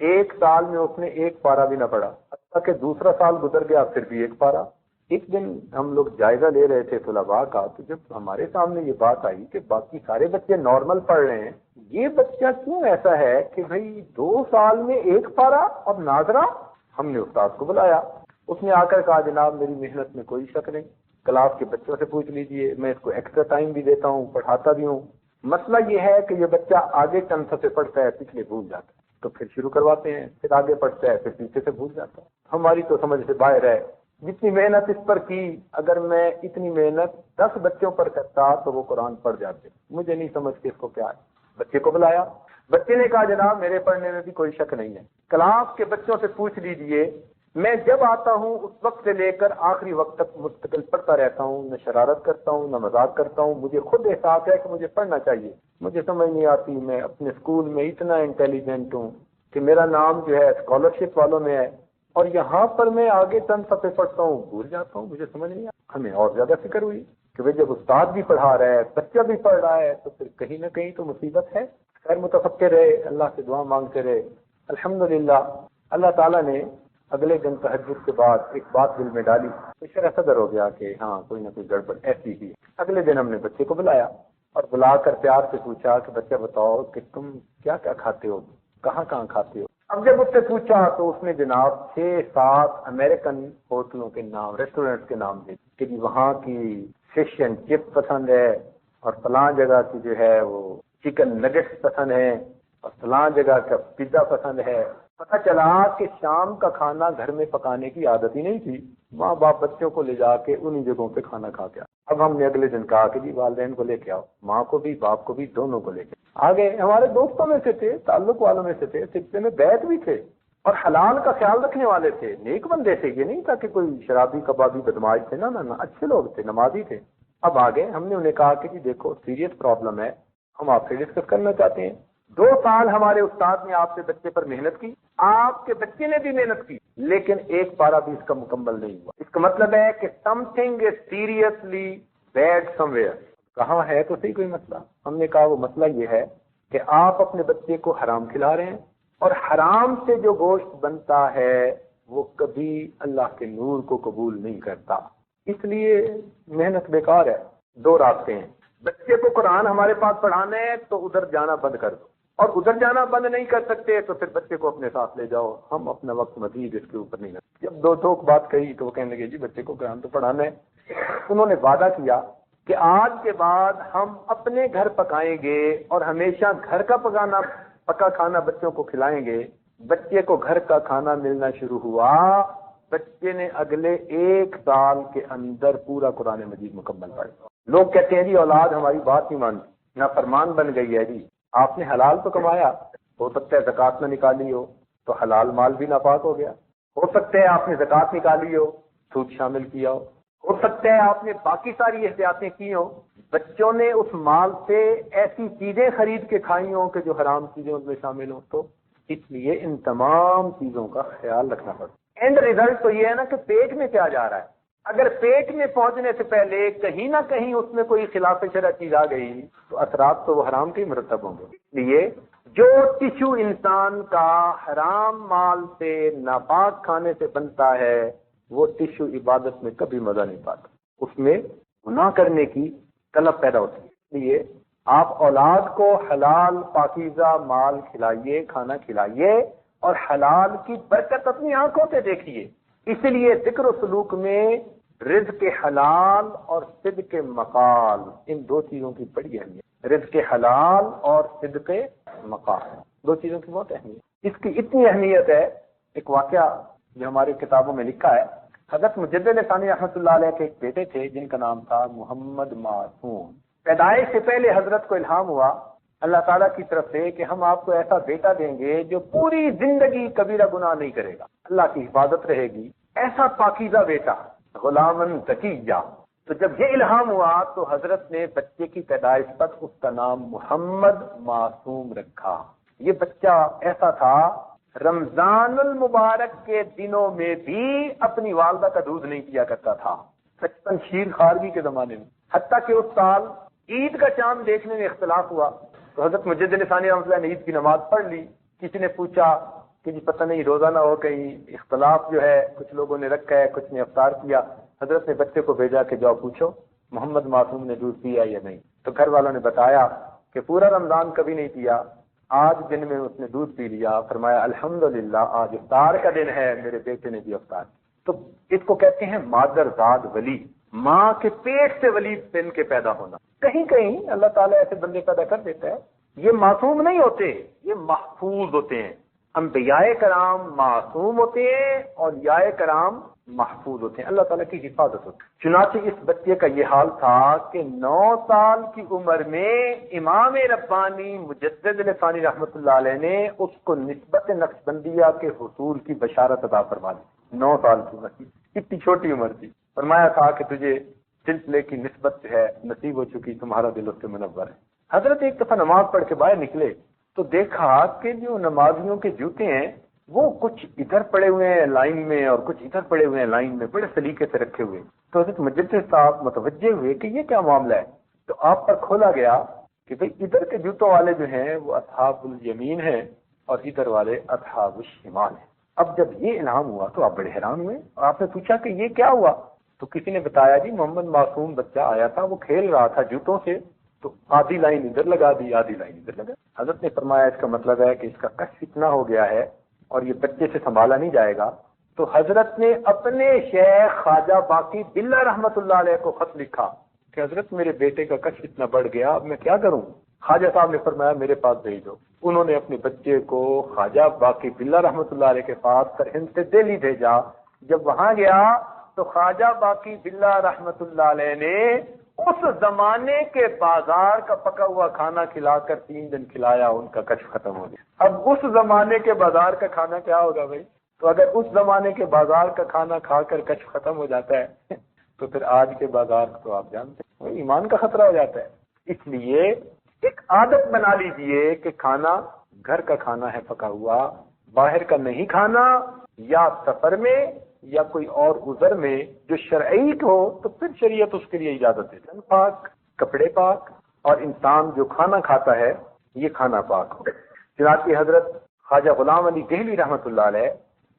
1 سال میں اس نے 1 پارہ بھی نہ پڑھا، حتیٰ کہ دوسرا سال گزر گیا پھر بھی 1 پارہ۔ ایک دن ہم لوگ جائزہ لے رہے تھے طلباء کا، تو جب ہمارے سامنے یہ بات آئی کہ باقی سارے بچے نارمل پڑھ رہے ہیں، یہ بچہ کیوں ایسا ہے کہ بھئی 2 سال میں 1 پارہ اور ناظرہ؟ ہم نے استاد کو بلایا، اس نے آ کر کہا جناب میری محنت میں کوئی شک نہیں، کلاس کے بچوں سے پوچھ لیجئے، میں اس کو ایکسٹرا ٹائم بھی دیتا ہوں، پڑھاتا بھی ہوں، مسئلہ یہ ہے کہ یہ بچہ آگے چند صفحے پڑھتا ہے پچھلے بھول جاتا ہے، تو پھر شروع کرواتے ہیں، پھر آگے پڑھتا ہے پھر پیچھے سے بھول جاتا ہے۔ ہماری تو سمجھ سے باہر ہے، جتنی محنت اس پر کی، اگر میں اتنی محنت 10 بچوں پر کرتا تو وہ قرآن پڑھ جاتے۔ مجھے نہیں سمجھ کے اس کو کیا ہے۔ بچے کو بلایا، بچے نے کہا جناب میرے پڑھنے میں بھی کوئی شک نہیں ہے، کلاس کے بچوں سے پوچھ لیجئے، میں جب آتا ہوں اس وقت سے لے کر آخری وقت تک مستقل پڑھتا رہتا ہوں، نہ شرارت کرتا ہوں نہ مذاق کرتا ہوں، مجھے خود احساس ہے کہ مجھے پڑھنا چاہیے، مجھے سمجھ نہیں آتی، میں اپنے اسکول میں اتنا انٹیلیجنٹ ہوں کہ میرا نام جو ہے اسکالرشپ والوں میں ہے، اور یہاں پر میں آگے چند صفحے پڑھتا ہوں بھول جاتا ہوں، مجھے سمجھ نہیں آتا۔ ہمیں اور زیادہ فکر ہوئی کہ بھئی جب استاد بھی پڑھا رہا ہے، بچہ بھی پڑھ رہا ہے، تو پھر کہیں نہ کہیں تو مصیبت ہے۔ خیر متفکر رہے، اللہ سے دعا مانگتے رہے۔ الحمدللہ اللہ تعالیٰ نے اگلے دن تہجد کے بعد ایک بات دل میں ڈالی، تو شرح صدر ہو گیا کہ ہاں کوئی نہ کوئی گڑبڑ ایسی ہی۔ اگلے دن ہم نے بچے کو بلایا اور بلا کر پیار سے پوچھا کہ بچہ بتاؤ کہ تم کیا کیا کھاتے ہو، کہاں کہاں کھاتے ہو۔ اب جب اس سے پوچھا تو اس نے جناب 6-7 امریکن ہوٹلوں کے نام، ریسٹورینٹ کے نام دے کہ جی وہاں کی فش اینڈ چپ پسند ہے، اور فلاں جگہ کی جو ہے وہ چکن نگٹس پسند ہے، اور فلاں جگہ کا پیزا پسند ہے۔ پتہ چلا کہ شام کا کھانا گھر میں پکانے کی عادت ہی نہیں تھی، ماں باپ بچوں کو لے جا کے انہی جگہوں پہ کھانا کھا کے اب ہم نے اگلے دن کہا کہ جی والدین کو لے کے آؤ، ماں کو بھی باپ کو بھی دونوں کو لے کے آ گئے۔ ہمارے دوستوں میں سے تھے، تعلق والوں میں سے تھے، سلسلے میں بیعت بھی تھے اور حلال کا خیال رکھنے والے تھے، نیک بندے تھے، یہ نہیں تھا کہ کوئی شرابی کبابی بدماش تھے، نہ اچھے لوگ تھے، نمازی تھے۔ اب آگے ہم نے انہیں کہا کہ جی دیکھو سیریس پرابلم ہے، ہم آپ سے ڈسکس کرنا چاہتے ہیں۔ 2 سال ہمارے استاد نے آپ کے بچے پر محنت کی، آپ کے بچے نے بھی محنت کی، لیکن ایک پارہ بھی اس کا مکمل نہیں ہوا۔ اس کا مطلب ہے کہ something is seriously bad somewhere. کہاں ہے تو صحیح کوئی مسئلہ؟ ہم نے کہا وہ مسئلہ یہ ہے کہ آپ اپنے بچے کو حرام کھلا رہے ہیں، اور حرام سے جو گوشت بنتا ہے وہ کبھی اللہ کے نور کو قبول نہیں کرتا، اس لیے محنت بیکار ہے۔ 2 راستے ہیں، بچے کو قرآن ہمارے پاس پڑھانا ہے تو ادھر جانا بند کر دو، اور ادھر جانا بند نہیں کر سکتے تو پھر بچے کو اپنے ساتھ لے جاؤ، ہم اپنا وقت مزید اس کے اوپر نہیں لگتے۔ جب 2 ٹوک بات کہی تو وہ کہنے لگے جی بچے کو قرآن تو پڑھانا ہے۔ انہوں نے وعدہ کیا کہ آج کے بعد ہم اپنے گھر پکائیں گے اور ہمیشہ گھر کا پکا کھانا بچوں کو کھلائیں گے۔ بچے کو گھر کا کھانا ملنا شروع ہوا، بچے نے اگلے 1 سال کے اندر پورا قرآن مجید مکمل پڑھا۔ لوگ کہتے ہیں جی اولاد ہماری بات نہیں مانتی، نافرمان بن گئی ہے۔ جی آپ نے حلال تو کمایا، ہو سکتا ہے زکوٰۃ نہ نکالی ہو تو حلال مال بھی ناپاک ہو گیا، ہو سکتا ہے آپ نے زکوٰۃ نکالی ہو سود شامل کیا ہو سکتا ہے آپ نے باقی ساری احتیاطیں کی ہوں، بچوں نے اس مال سے ایسی چیزیں خرید کے کھائی ہوں کہ جو حرام چیزیں ان میں شامل ہوں، تو اس لیے ان تمام چیزوں کا خیال رکھنا پڑتا ہے۔ اینڈ ریزلٹ تو یہ ہے نا کہ پیٹ میں کیا جا رہا ہے، اگر پیٹ میں پہنچنے سے پہلے کہیں نہ کہیں اس میں کوئی خلاف شرع چیز آ گئی تو اثرات تو وہ حرام کے ہی مرتب ہوں گے۔ اس لیے جو ٹشو انسان کا حرام مال سے ناپاک کھانے سے بنتا ہے وہ ٹشو عبادت میں کبھی مزہ نہیں پاتا، اس میں گناہ کرنے کی طلب پیدا ہوتی ہے۔ اس لیے آپ اولاد کو حلال پاکیزہ مال کھلائیے، کھانا کھلائیے، اور حلال کی برکت اپنی آنکھوں سے دیکھیے۔ اس لیے ذکر و سلوک میں رزق حلال اور صدق مقال، ان 2 چیزوں کی بڑی اہمیت۔ رزق حلال اور صدق مقال، 2 چیزوں کی بہت اہمیت۔ اس کی اتنی اہمیت ہے، ایک واقعہ جو ہماری کتابوں میں لکھا ہے، حضرت مجدد ثانی رحمۃ اللہ علیہ کے ایک بیٹے تھے جن کا نام تھا محمد معصوم۔ پیدائش سے پہلے حضرت کو الہام ہوا اللہ تعالیٰ کی طرف سے کہ ہم آپ کو ایسا بیٹا دیں گے جو پوری زندگی کبیرہ گناہ نہیں کرے گا، اللہ کی حفاظت رہے گی، ایسا پاکیزہ بیٹا، غلامن زکیہ۔ تو جب یہ الہام ہوا تو حضرت نے بچے کی پیدائش پر اس کا نام محمد معصوم رکھا۔ یہ بچہ ایسا تھا رمضان المبارک کے دنوں میں بھی اپنی والدہ کا دودھ نہیں پیا کرتا تھا، 55 شیر خارگی کے زمانے میں، حتیٰ کہ اس سال عید کا چاند دیکھنے میں اختلاف ہوا تو حضرت مجدد ثانی رحمۃ اللہ نے عید کی نماز پڑھ لی۔ کسی نے پوچھا کہ جی پتہ نہیں روزہ نہ ہو کہیں اختلاف جو ہے کچھ لوگوں نے رکھا ہے کچھ نے افطار کیا۔ حضرت نے بچے کو بھیجا کہ جاؤ پوچھو محمد معصوم نے دودھ پیا یا نہیں، تو گھر والوں نے بتایا کہ پورا رمضان کبھی نہیں پیا، آج دن میں اس نے دودھ پی لیا۔ فرمایا الحمدللہ آج افطار کا دن ہے، میرے بیٹے نے بھی افطار۔ تو اس کو کہتے ہیں مادر زاد ولی، ماں کے پیٹ سے ولی بن کے پیدا ہونا۔ کہیں کہیں اللہ تعالیٰ ایسے بندے پیدا کر دیتا ہے، یہ معصوم نہیں ہوتے، یہ محفوظ ہوتے ہیں۔ انبیاء کرام معصوم ہوتے ہیں، اولیاء کرام محفوظ ہوتے ہیں، اللہ تعالیٰ کی حفاظت ہوتی ہے۔ چنانچہ اس بچے کا یہ حال تھا کہ 9 سال کی عمر میں امام ربانی مجدد ثانی رحمۃ اللہ علیہ نے اس کو نسبت نقشبندیہ کے حصول کی بشارت عطا فرما دی۔ 9 سال کی عمر تھی، اتنی چھوٹی عمر تھی، فرمایا تھا کہ تجھے سلسلے کی نسبت جو ہے نصیب ہو چکی، تمہارا دل اس سے منور ہے۔ حضرت ایک دفعہ نماز پڑھ کے باہر نکلے تو دیکھا کہ جو نمازیوں کے جوتے ہیں وہ کچھ ادھر پڑے ہوئے ہیں لائن میں اور کچھ ادھر پڑے ہوئے ہیں لائن میں، بڑے سلیقے سے رکھے ہوئے۔ تو حضرت مجدد صاحب متوجہ ہوئے کہ یہ کیا معاملہ ہے، تو آپ پر کھولا گیا کہ بھئی ادھر کے جوتوں والے جو ہیں وہ اصحاب الیمین ہیں اور ادھر والے اصحاب الشمال ہیں۔ اب جب یہ انعام ہوا تو آپ بڑے حیران ہوئے اور آپ نے پوچھا کہ یہ کیا ہوا، تو کسی نے بتایا جی محمد معصوم بچہ آیا تھا، وہ کھیل رہا تھا جوتوں سے، تو آدھی لائن ادھر لگا دی آدھی لائن ادھر لگا۔ حضرت نے فرمایا اس کا مطلب ہے کہ اس کا کش اتنا ہو گیا ہے اور یہ بچے سے سنبھالا نہیں جائے گا۔ تو حضرت نے اپنے شیخ خواجہ باقی باللہ رحمۃ اللہ علیہ کو خط لکھا کہ حضرت میرے بیٹے کا کش اتنا بڑھ گیا، اب میں کیا کروں؟ خواجہ صاحب نے فرمایا میرے پاس بھیج دو۔ انہوں نے اپنے بچے کو خواجہ باقی باللہ رحمۃ اللہ علیہ کے پاس سرہند سے دہلی بھیجا۔ جب وہاں گیا تو خواجہ باقی باللہ رحمت اللہ علیہ نے اس زمانے کے بازار کا پکا ہوا کھانا کھلا کر 3 دن کھلایا، ان کا کشف ختم ہو گیا۔ اب اس زمانے کے بازار کا کھانا کیا ہوگا بھائی؟ تو اگر اس زمانے کے بازار کا کھانا کھا کر کشف ختم ہو جاتا ہے تو پھر آج کے بازار تو آپ جانتے ہیں ایمان کا خطرہ ہو جاتا ہے۔ اس لیے ایک عادت بنا لیجئے کہ کھانا گھر کا کھانا ہے پکا ہوا، باہر کا نہیں کھانا، یا سفر میں یا کوئی اور عذر میں جو شرعی ہو تو پھر شریعت اس کے لیے اجازت دیتی ہے۔ پاک کپڑے پاک، اور انسان جو کھانا کھاتا ہے یہ کھانا پاک ہو۔ چنانچہ حضرت خواجہ غلام علی دہلوی رحمۃ اللہ علیہ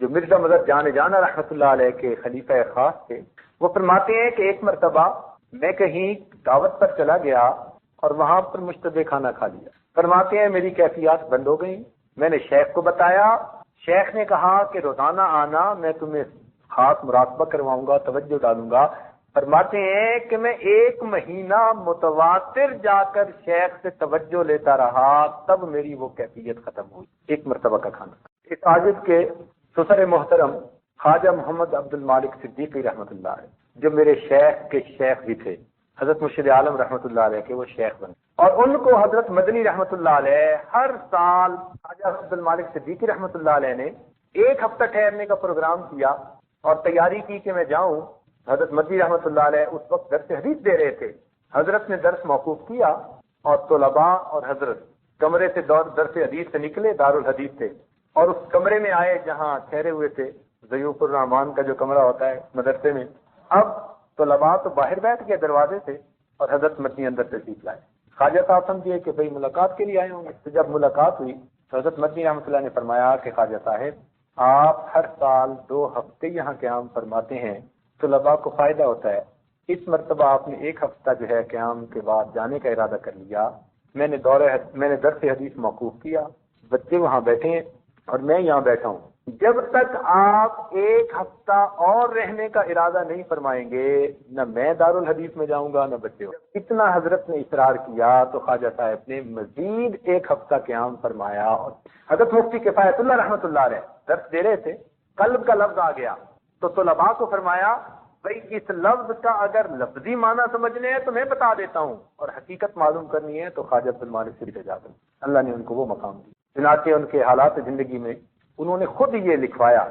جو مرزا مظہر جان جانا رحمۃ اللہ علیہ کے خلیفہ خاص تھے، وہ فرماتے ہیں کہ ایک مرتبہ میں کہیں دعوت پر چلا گیا اور وہاں پر مشتبہ کھانا کھا لیا۔ فرماتے ہیں میری کیفیات بند ہو گئی، میں نے شیخ کو بتایا، شیخ نے کہا کہ روزانہ آنا، میں تمہیں خاص مراقبہ کرواؤں گا، توجہ ڈالوں گا۔ فرماتے ہیں کہ میں 1 مہینہ متواتر جا کر شیخ سے توجہ لیتا رہا، تب میری وہ کیفیت ختم ہوئی۔ ایک مرتبہ کا کھانا۔ اس عاجز کے سسر محترم خواجہ محمد عبد المالک صدیقی رحمۃ اللہ علیہ جو میرے شیخ کے شیخ بھی تھے، حضرت مرشد عالم رحمۃ اللہ علیہ کے وہ شیخ بنے، اور ان کو حضرت مدنی رحمۃ اللہ علیہ ہر سال خواجہ عبد المالک صدیقی رحمۃ اللہ علیہ نے 1 ہفتہ ٹھہرنے کا پروگرام کیا اور تیاری کی کہ میں جاؤں۔ حضرت مدنی رحمۃ اللہ علیہ اس وقت درس حدیث دے رہے تھے، حضرت نے درس موقوف کیا اور طلباء اور حضرت کمرے سے درس حدیث سے نکلے، دارالحدیث تھے، اور اس کمرے میں آئے جہاں ٹھہرے ہوئے تھے، ضیوف الرحمان کا جو کمرہ ہوتا ہے مدرسے میں۔ اب طلباء تو باہر بیٹھ گئے دروازے سے اور حضرت مدنی اندر تشریف لائے۔ خواجہ صاحب سمجھے کہ بھئی ملاقات کے لیے آئے ہوں گے، تو جب ملاقات ہوئی تو حضرت مدنی رحمۃ اللہ نے فرمایا کہ خواجہ صاحب آپ ہر سال 2 ہفتے یہاں قیام فرماتے ہیں، طلباء کو فائدہ ہوتا ہے، اس مرتبہ آپ نے 1 ہفتہ جو ہے قیام کے بعد جانے کا ارادہ کر لیا۔ میں نے درس حدیث موقوف کیا، بچے وہاں بیٹھے ہیں اور میں یہاں بیٹھا ہوں، جب تک آپ 1 ہفتہ اور رہنے کا ارادہ نہیں فرمائیں گے نہ میں دارالحدیث میں جاؤں گا نہ بچے۔ اتنا حضرت نے اصرار کیا تو خواجہ صاحب نے مزید 1 ہفتہ قیام فرمایا، اور حضرت مفتی کفایت اللہ رحمۃ اللہ علیہ درس دے رہے تھے، قلب کا لفظ آ گیا تو طلباء کو فرمایا بھائی اس لفظ کا اگر لفظی معنی سمجھنے ہیں تو میں بتا دیتا ہوں، اور حقیقت معلوم کرنی ہے تو خواجہ عبد المالک سے اجازت۔ اللہ نے ان کو وہ مقام دی۔ چنانچہ ان کے حالات زندگی میں انہوں نے خود یہ لکھوایا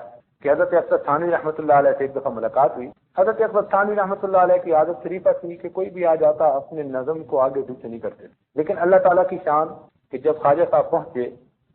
کہ حضرت اکبر ثانی رحمۃ اللہ علیہ سے ایک دفعہ ملاقات ہوئی۔ حضرت اکبر ثانی رحمۃ اللہ علیہ کی عادت شریفہ تھی کہ کوئی بھی آ جاتا اپنے نظم کو آگے پیچھے نہیں کرتے، لیکن اللہ تعالیٰ کی شان کہ جب خواجہ صاحب پہنچے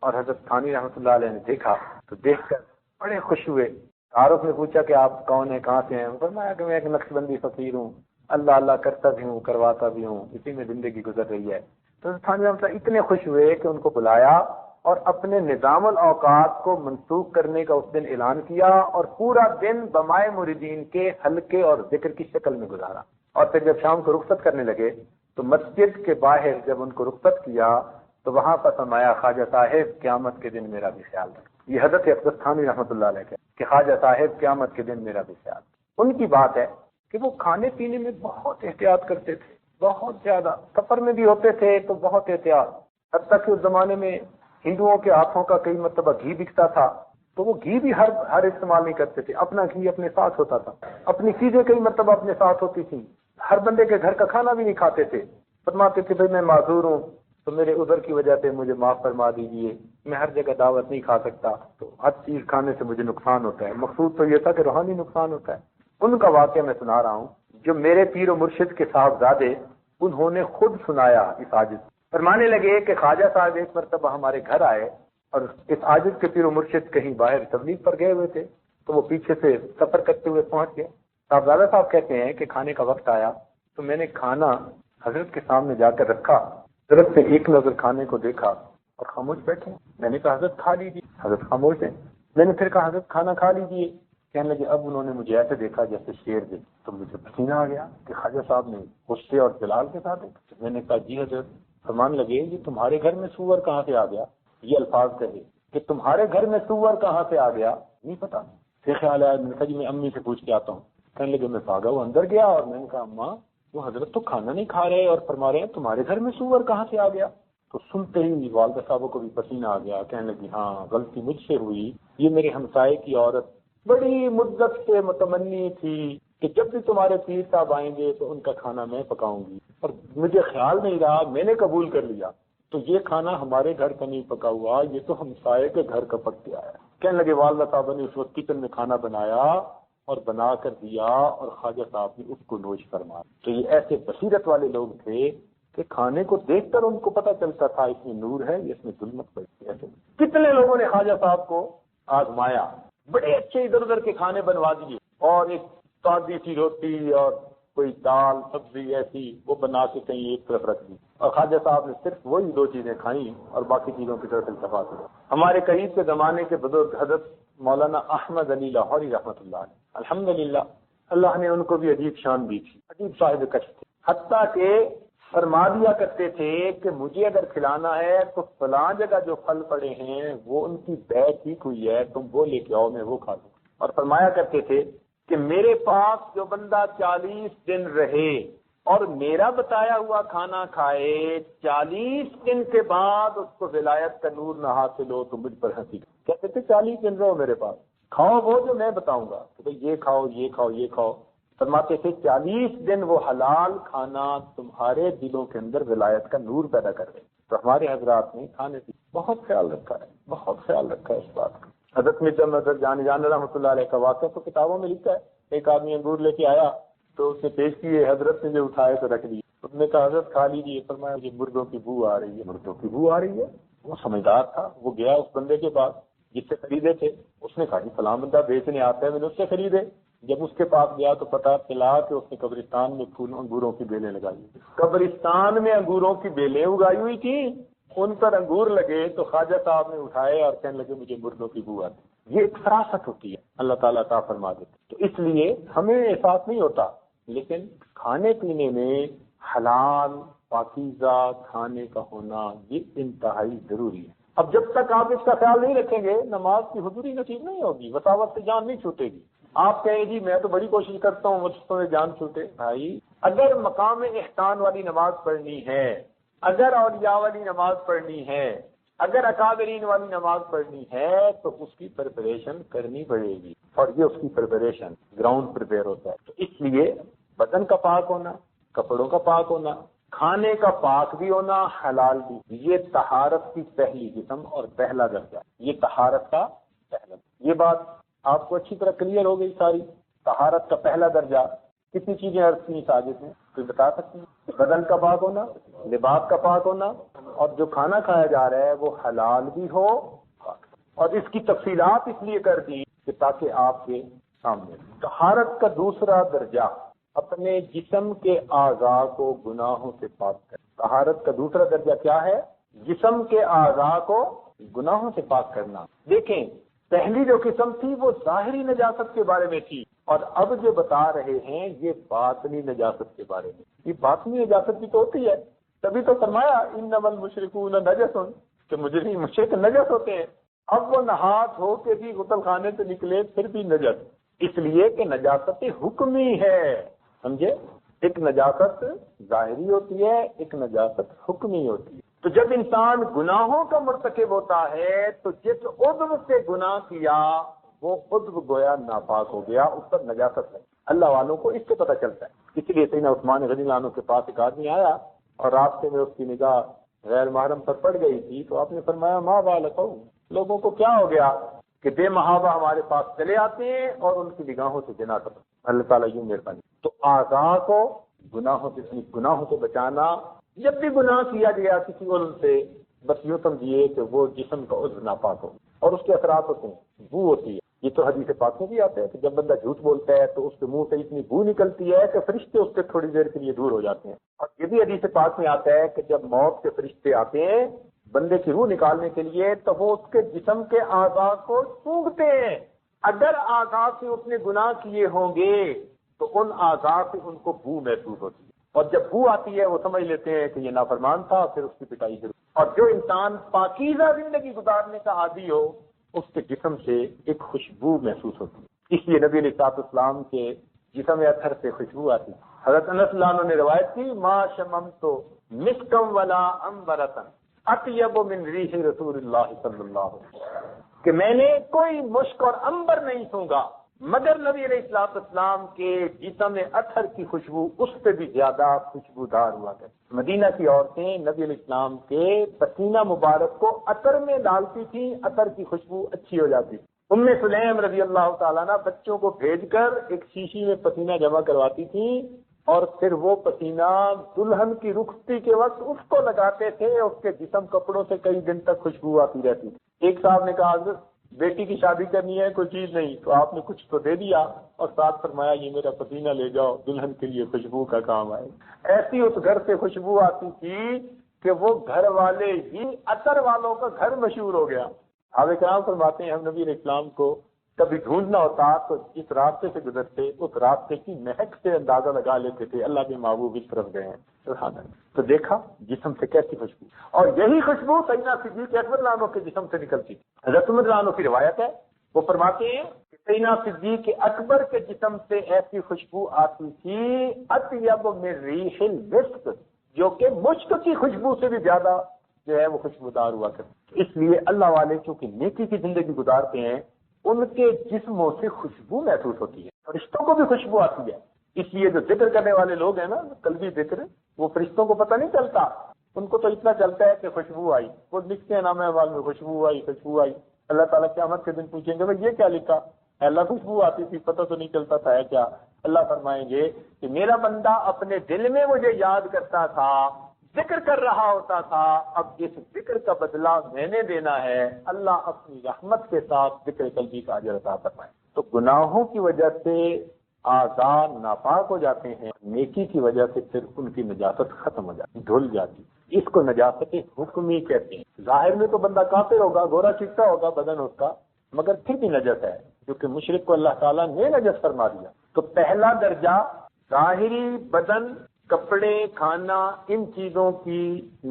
اور حضرت ثانی رحمۃ اللہ علیہ نے دیکھا تو دیکھ کر بڑے خوش ہوئے۔ عارف نے پوچھا کہ آپ کون ہیں، کہاں سے ہیں؟ فرمایا کہ میں ایک نقشبندی فقیر ہوں، اللہ اللہ کرتا بھی ہوں، کرواتا بھی ہوں، اسی میں زندگی گزر رہی ہے۔ تو ثانی رحمۃ اللہ اتنے خوش ہوئے کہ ان کو بلایا اور اپنے نظام الاوقات کو منسوخ کرنے کا اس دن اعلان کیا، اور پورا دن بمائے مریدین کے حلقے اور ذکر کی شکل میں گزارا۔ اور پھر جب شام کو رخصت کرنے لگے تو مسجد کے باہر جب ان کو رخصت کیا تو وہاں پر فرمایا خواجہ صاحب قیامت کے دن میرا بھی خیال رکھ۔ یہ حضرت اقدس ثانی رحمۃ اللہ علیہ کا کہ خواجہ صاحب قیامت کے دن میرا بھی خیال۔ ان کی بات ہے کہ وہ کھانے پینے میں بہت احتیاط کرتے تھے، بہت زیادہ، سفر میں بھی ہوتے تھے تو بہت احتیاط، حتیٰ کہ اس زمانے میں ہندوؤں کے ہاتھوں کا کئی مرتبہ گھی بکتا تھا تو وہ گھی بھی ہر استعمال نہیں کرتے تھے، اپنا گھی اپنے ساتھ ہوتا تھا، اپنی چیزیں کئی مرتبہ اپنے ساتھ ہوتی تھیں، ہر بندے کے گھر کا کھانا بھی نہیں کھاتے تھے۔ فرماتے تھے بھائی میں معذور ہوں تو میرے عذر کی وجہ سے مجھے معاف فرما دیجئے، میں ہر جگہ دعوت نہیں کھا سکتا، تو ہر چیز کھانے سے مجھے نقصان ہوتا ہے۔ مقصود تو یہ تھا کہ روحانی نقصان ہوتا ہے۔ ان کا واقعہ میں سنا رہا ہوں جو میرے پیر و مرشد کے صاحبزادے انہوں نے خود سنایا اس عاجز۔ فرمانے لگے کہ خواجہ صاحب ایک مرتبہ ہمارے گھر آئے اور اس عاجز کے پیر و مرشد کہیں باہر تبلیغ پر گئے ہوئے تھے تو وہ پیچھے سے سفر کرتے ہوئے پہنچ گئے۔ صاحبزادہ صاحب کہتے ہیں کہ کھانے کا وقت آیا تو میں نے کھانا حضرت کے سامنے جا کر رکھا، حضرت سے ایک نظر کھانے کو دیکھا اور خاموش بیٹھے۔ میں نے کہا حضرت کھا لیجیے، حضرت خاموش ہیں۔ میں نے پھر کہا حضرت کھانا کھا لیجیے، کہنے لگے اب انہوں نے مجھے ایسے دیکھا جیسے شیر دے، تو مجھے پسینہ آ گیا کہ خواجہ صاحب نے غصے اور جلال کے ساتھ دیکھا۔ میں نے کہا جی حضرت۔ فرمان لگے یہ تمہارے گھر میں سور کہاں سے آ گیا؟ یہ الفاظ کہے کہ تمہارے گھر میں سور کہاں سے آ گیا؟ نہیں پتا، پھر خیال آیا، میں نے کہا جی میں امی سے پوچھ کے آتا ہوں۔ کہنے لگے میں بھاگا وہ اندر گیا اور میں نے کہا اماں وہ حضرت تو کھانا نہیں کھا رہے اور فرما رہے ہیں تمہارے گھر میں سور کہاں سے آ گیا؟ تو سنتے ہی والدہ صاحبوں کو بھی پسینہ آ گیا، کہنے لگی ہاں غلطی مجھ سے ہوئی، یہ میرے ہمسائے کی عورت بڑی مدت سے متمنی تھی کہ جب بھی تمہارے پیر صاحب آئیں گے تو ان کا کھانا میں پکاؤں گی، اور مجھے خیال نہیں رہا، میں نے قبول کر لیا تو یہ کھانا ہمارے گھر کا نہیں پکا ہوا، یہ تو ہمسائے کے گھر کا پک کے آیا۔ کہنے لگے والدہ صاحبہ نے اس وقت کچن میں کھانا بنایا اور بنا کر دیا، اور خواجہ صاحب نے اس کو نوش فرمایا۔ تو یہ ایسے بصیرت والے لوگ تھے کہ کھانے کو دیکھ کر ان کو پتہ چلتا تھا اس میں نور ہے، اس میں ظلمت پڑتی ہے۔ کتنے لوگوں نے خواجہ صاحب کو آزمایا، بڑے اچھے ادھر ادھر کے کھانے بنوا دیے، اور ایک سادی سی روٹی اور کوئی دال سبزی ایسی وہ بنا کے کہیں ایک طرف رکھ دی، اور خواجہ صاحب نے صرف وہی 2 چیزیں کھائیں اور باقی چیزوں کی طرف التفات ہوا۔ ہمارے قریب کے زمانے کے بزرگ حضرت مولانا احمد علی لاہوری رحمۃ اللہ علیہ، الحمدللہ اللہ نے ان کو بھی عجیب شان دی تھی، عجیب صاحب کش تھے، حتیٰ کہ فرما دیا کرتے تھے کہ مجھے اگر کھلانا ہے تو فلاں جگہ جو پھل پڑے ہیں وہ ان کی بیع ٹھیک ہوئی ہے، تم وہ لے کے آؤ میں وہ کھا لوں۔ اور فرمایا کرتے تھے کہ میرے پاس جو بندہ 40 دن رہے اور میرا بتایا ہوا کھانا کھائے، 40 دن کے بعد اس کو ولایت کا نور نہ حاصل ہو تو مجھ پر ہنسی۔ کہتے تھے 40 دن رہو میرے پاس، کھاؤ وہ جو میں بتاؤں گا کہ بھئی یہ کھاؤ یہ کھاؤ یہ کھاؤ۔ فرماتے تھے 40 دن وہ حلال کھانا تمہارے دلوں کے اندر ولایت کا نور پیدا کر دے۔ تو ہمارے حضرات نے کھانے سے بہت خیال رکھا ہے، بہت خیال رکھا ہے اس بات کا۔ حضرت مرزا مظہر جان رحمۃ اللہ علیہ کا واقعہ تو کتابوں میں لکھا ہے، ایک آدمی انگور لے کے آیا تو اسے پیش کیے، حضرت نے جو اٹھائے تو رکھ دیے، اس نے کہا حضرت کھا لیجیے، فرمایا مجھے مردوں کی بو آ رہی ہے، مردوں کی بو آ رہی ہے۔ وہ سمجھدار تھا، وہ گیا اس بندے کے پاس جس سے خریدے تھے، اس نے کہا جی فلاں بندہ بیچنے آتا ہے، میں نے اس سے خریدے۔ جب اس کے پاس گیا تو پتہ چلا کہ اس نے قبرستان میں انگوروں کی بیلیں لگائی، قبرستان میں انگوروں کی بیلیں اگائی ہوئی تھی، ان پر انگور لگے تو خواجہ صاحب نے اٹھائے اور کہنے لگے مجھے مردوں کی بو آتی۔ یہ ایک فراست ہوتی ہے، اللہ تعالیٰ عطا فرما دیتے۔ تو اس لیے ہمیں احساس نہیں ہوتا، لیکن کھانے پینے میں حلال پاکیزہ کھانے کا ہونا یہ انتہائی ضروری ہے۔ اب جب تک آپ اس کا خیال نہیں رکھیں گے نماز کی حضوری نصیب نہیں ہوگی، وساوت سے جان نہیں چھوٹے گی۔ آپ کہیں جی میں تو بڑی کوشش کرتا ہوں مجھ سے جان چھوٹے، بھائی اگر مقام احسان والی نماز پڑھنی ہے، اگر اولیاء والی نماز پڑھنی ہے، اگر اکابرین والی نماز پڑھنی ہے تو اس کی پریپریشن کرنی پڑے گی، اور یہ اس کی پریپریشن گراؤنڈ پریپیئر ہوتا ہے۔ تو اس لیے بدن کا پاک ہونا، کپڑوں کا پاک ہونا، کھانے کا پاک بھی ہونا، حلال بھی، یہ طہارت کی پہلی قسم اور پہلا درجہ، یہ طہارت کا پہلا۔ یہ بات آپ کو اچھی طرح کلیئر ہو گئی ساری۔ طہارت کا پہلا درجہ کتنی چیزیں عرض کی ساجد میں کوئی بتا سکتی ہیں؟ بدن کا پاک ہونا، لباس کا پاک ہونا، اور جو کھانا کھایا جا رہا ہے وہ حلال بھی ہو، اور اس کی تفصیلات اس لیے کر دی کہ تاکہ آپ کے سامنے۔ طہارت کا دوسرا درجہ اپنے جسم کے اعضاء کو گناہوں سے پاک کرنا۔ طہارت کا دوسرا درجہ کیا ہے؟ جسم کے اعضاء کو گناہوں سے پاک کرنا۔ دیکھیں پہلی جو قسم تھی وہ ظاہری نجاست کے بارے میں تھی، اور اب جو بتا رہے ہیں یہ باطنی نجاست کے بارے میں۔ یہ باطنی نجاست بھی تو ہوتی ہے، تبھی تو فرمایا انما المشرکون نجس، کہ مجرم مشرک نجس ہوتے ہیں۔ اب وہ نہات ہو کے بھی غسل خانے سے نکلے پھر بھی نجس، اس لیے کہ نجاست حکمی ہے، سمجھے؟ ایک نجاست ظاہری ہوتی ہے، ایک نجاست حکمی ہوتی ہے۔ تو جب انسان گناہوں کا مرتکب ہوتا ہے تو جس عضو سے گناہ کیا وہ عضو گویا ناپاک ہو گیا، اس پر نجاست ہے۔ اللہ والوں کو اس سے پتہ چلتا ہے۔ اس لیے سیدنا عثمان غنی اللہ عنہ کے پاس ایک آدمی آیا اور راستے میں اس کی نگاہ غیر محرم پر پڑ گئی تھی، تو آپ نے فرمایا ما بالکم، لوگوں کو کیا ہو گیا کہ بے محابہ ہمارے پاس چلے آتے ہیں اور ان کی نگاہوں سے زنا کرتے ہیں۔ اللہ تعالیٰ یوں مہربانی۔ تو اعضاء کو گناہوں سے بچانا، جب بھی گناہ کیا گیا کسی عضو سے بس یوں سمجھیے کہ وہ جسم کا عضو ناپاک ہو، اور اس کے اثرات ہوتے ہیں، بو ہوتی ہے۔ یہ تو حدیث پاک میں بھی آتا ہے کہ جب بندہ جھوٹ بولتا ہے تو اس کے منہ سے اتنی بو نکلتی ہے کہ فرشتے اس سے تھوڑی دیر کے لیے دور ہو جاتے ہیں۔ اور یہ بھی حدیث پاک میں آتا ہے کہ جب موت کے فرشتے آتے ہیں بندے کی روح نکالنے کے لیے تو وہ اس کے جسم کے اعضاء کو سونگھتے ہیں۔ اگر اعضاء سے اس نے گناہ کیے ہوں گے تو ان اعضاء سے ان کو بو محسوس ہوتی ہے، اور جب بو آتی ہے وہ سمجھ لیتے ہیں کہ یہ نافرمان تھا، پھر اس کی پٹائی ضرور۔ اور جو انسان پاکیزہ زندگی گزارنے کا عادی ہو اس کے جسم سے ایک خوشبو محسوس ہوتی ہے، اس لیے نبی علیہ الصلوۃ والسلام کے جسم اطہر سے خوشبو آتی ہے۔ حضرت انس رضی اللہ عنہ نے روایت کی ما شممت مسکم ولا عنبرۃ اطیب من ریح رسول اللہ صلی اللہ علیہ وسلم، کہ میں نے کوئی مشک اور عنبر نہیں سونگا مگر نبی علیہ السلام کے جسم اطہر کی خوشبو اس سے بھی زیادہ خوشبودار ہوا کرتی۔ مدینہ کی عورتیں نبی علیہ السلام کے پسینہ مبارک کو عطر میں ڈالتی تھیں، عطر کی خوشبو اچھی ہو جاتی تھی۔ ام سلیم رضی اللہ تعالیٰ عنہ بچوں کو بھیج کر ایک شیشی میں پسینہ جمع کرواتی تھیں اور پھر وہ پسینہ دلہن کی رخصتی کے وقت اس کو لگاتے تھے، اس کے جسم کپڑوں سے کئی دن تک خوشبو آتی رہتی تھی۔ ایک صاحب نے کہا حضرت بیٹی کی شادی کرنی ہے، کوئی چیز نہیں، تو آپ نے کچھ تو دے دیا اور ساتھ فرمایا یہ میرا پسینہ لے جاؤ، دلہن کے لیے خوشبو کا کام آئے۔ ایسی اس گھر سے خوشبو آتی تھی کہ وہ گھر والے ہی عطر والوں کا گھر مشہور ہو گیا۔ صحابہ کرام فرماتے ہیں ہم نبی علیہ السلام کو کبھی ڈھونڈنا ہوتا تو جس راستے سے گزرتے اس راستے کی مہک سے اندازہ لگا لیتے تھے اللہ کے محبوب اس طرف گئے ہیں، سبحان اللہ۔ تو دیکھا جسم سے کیسی خوشبو، اور یہی خوشبو سیدنا صدیق اکبر رضی اللہ عنہ کے جسم سے نکلتی تھی۔ حضرت عمر رضی اللہ عنہ کی روایت ہے، وہ فرماتے ہیں کہ سیدنا صدیق اکبر کے جسم سے ایسی خوشبو آتی تھی اطیب من ریح المسک، جو کہ مشک کی خوشبو سے بھی زیادہ جو ہے وہ خوشبودار ہوا کرتی۔ اس لیے اللہ والے چونکہ نیکی کی زندگی گزارتے ہیں ان کے جسموں سے خوشبو محسوس ہوتی ہے، فرشتوں کو بھی خوشبو آتی ہے۔ اس لیے جو ذکر کرنے والے لوگ ہیں نا قلبی ذکر، وہ فرشتوں کو پتہ نہیں چلتا، ان کو تو اتنا چلتا ہے کہ خوشبو آئی، وہ لکھتے ہیں نام اعمال میں خوشبو آئی خوشبو آئی۔ اللہ تعالیٰ قیامت کے دن پوچھیں گے بھائی یہ کیا لکھا؟ اللہ خوشبو آتی تھی، پتہ تو نہیں چلتا تھا ہے کیا؟ اللہ فرمائیں گے کہ میرا بندہ اپنے دل میں مجھے یاد کرتا تھا، ذکر کر رہا ہوتا تھا، اب اس ذکر کا بدلہ میں نے دینا ہے۔ اللہ اپنی رحمت کے ساتھ ذکر قلبی کا اجر عطا فرمائے۔ تو گناہوں کی وجہ سے اعضاء ناپاک ہو جاتے ہیں، نیکی کی وجہ سے پھر ان کی نجاست ختم ہو جاتی، دھل جاتی۔ اس کو نجاست حکمی کہتے ہیں۔ ظاہر میں تو بندہ کافر ہوگا، گورا چٹا ہوگا بدن اس کا، مگر پھر بھی نجس ہے، کیونکہ مشرک کو اللہ تعالیٰ نے نجس فرما دیا۔ تو پہلا درجہ ظاہری بدن، کپڑے، کھانا، ان چیزوں کی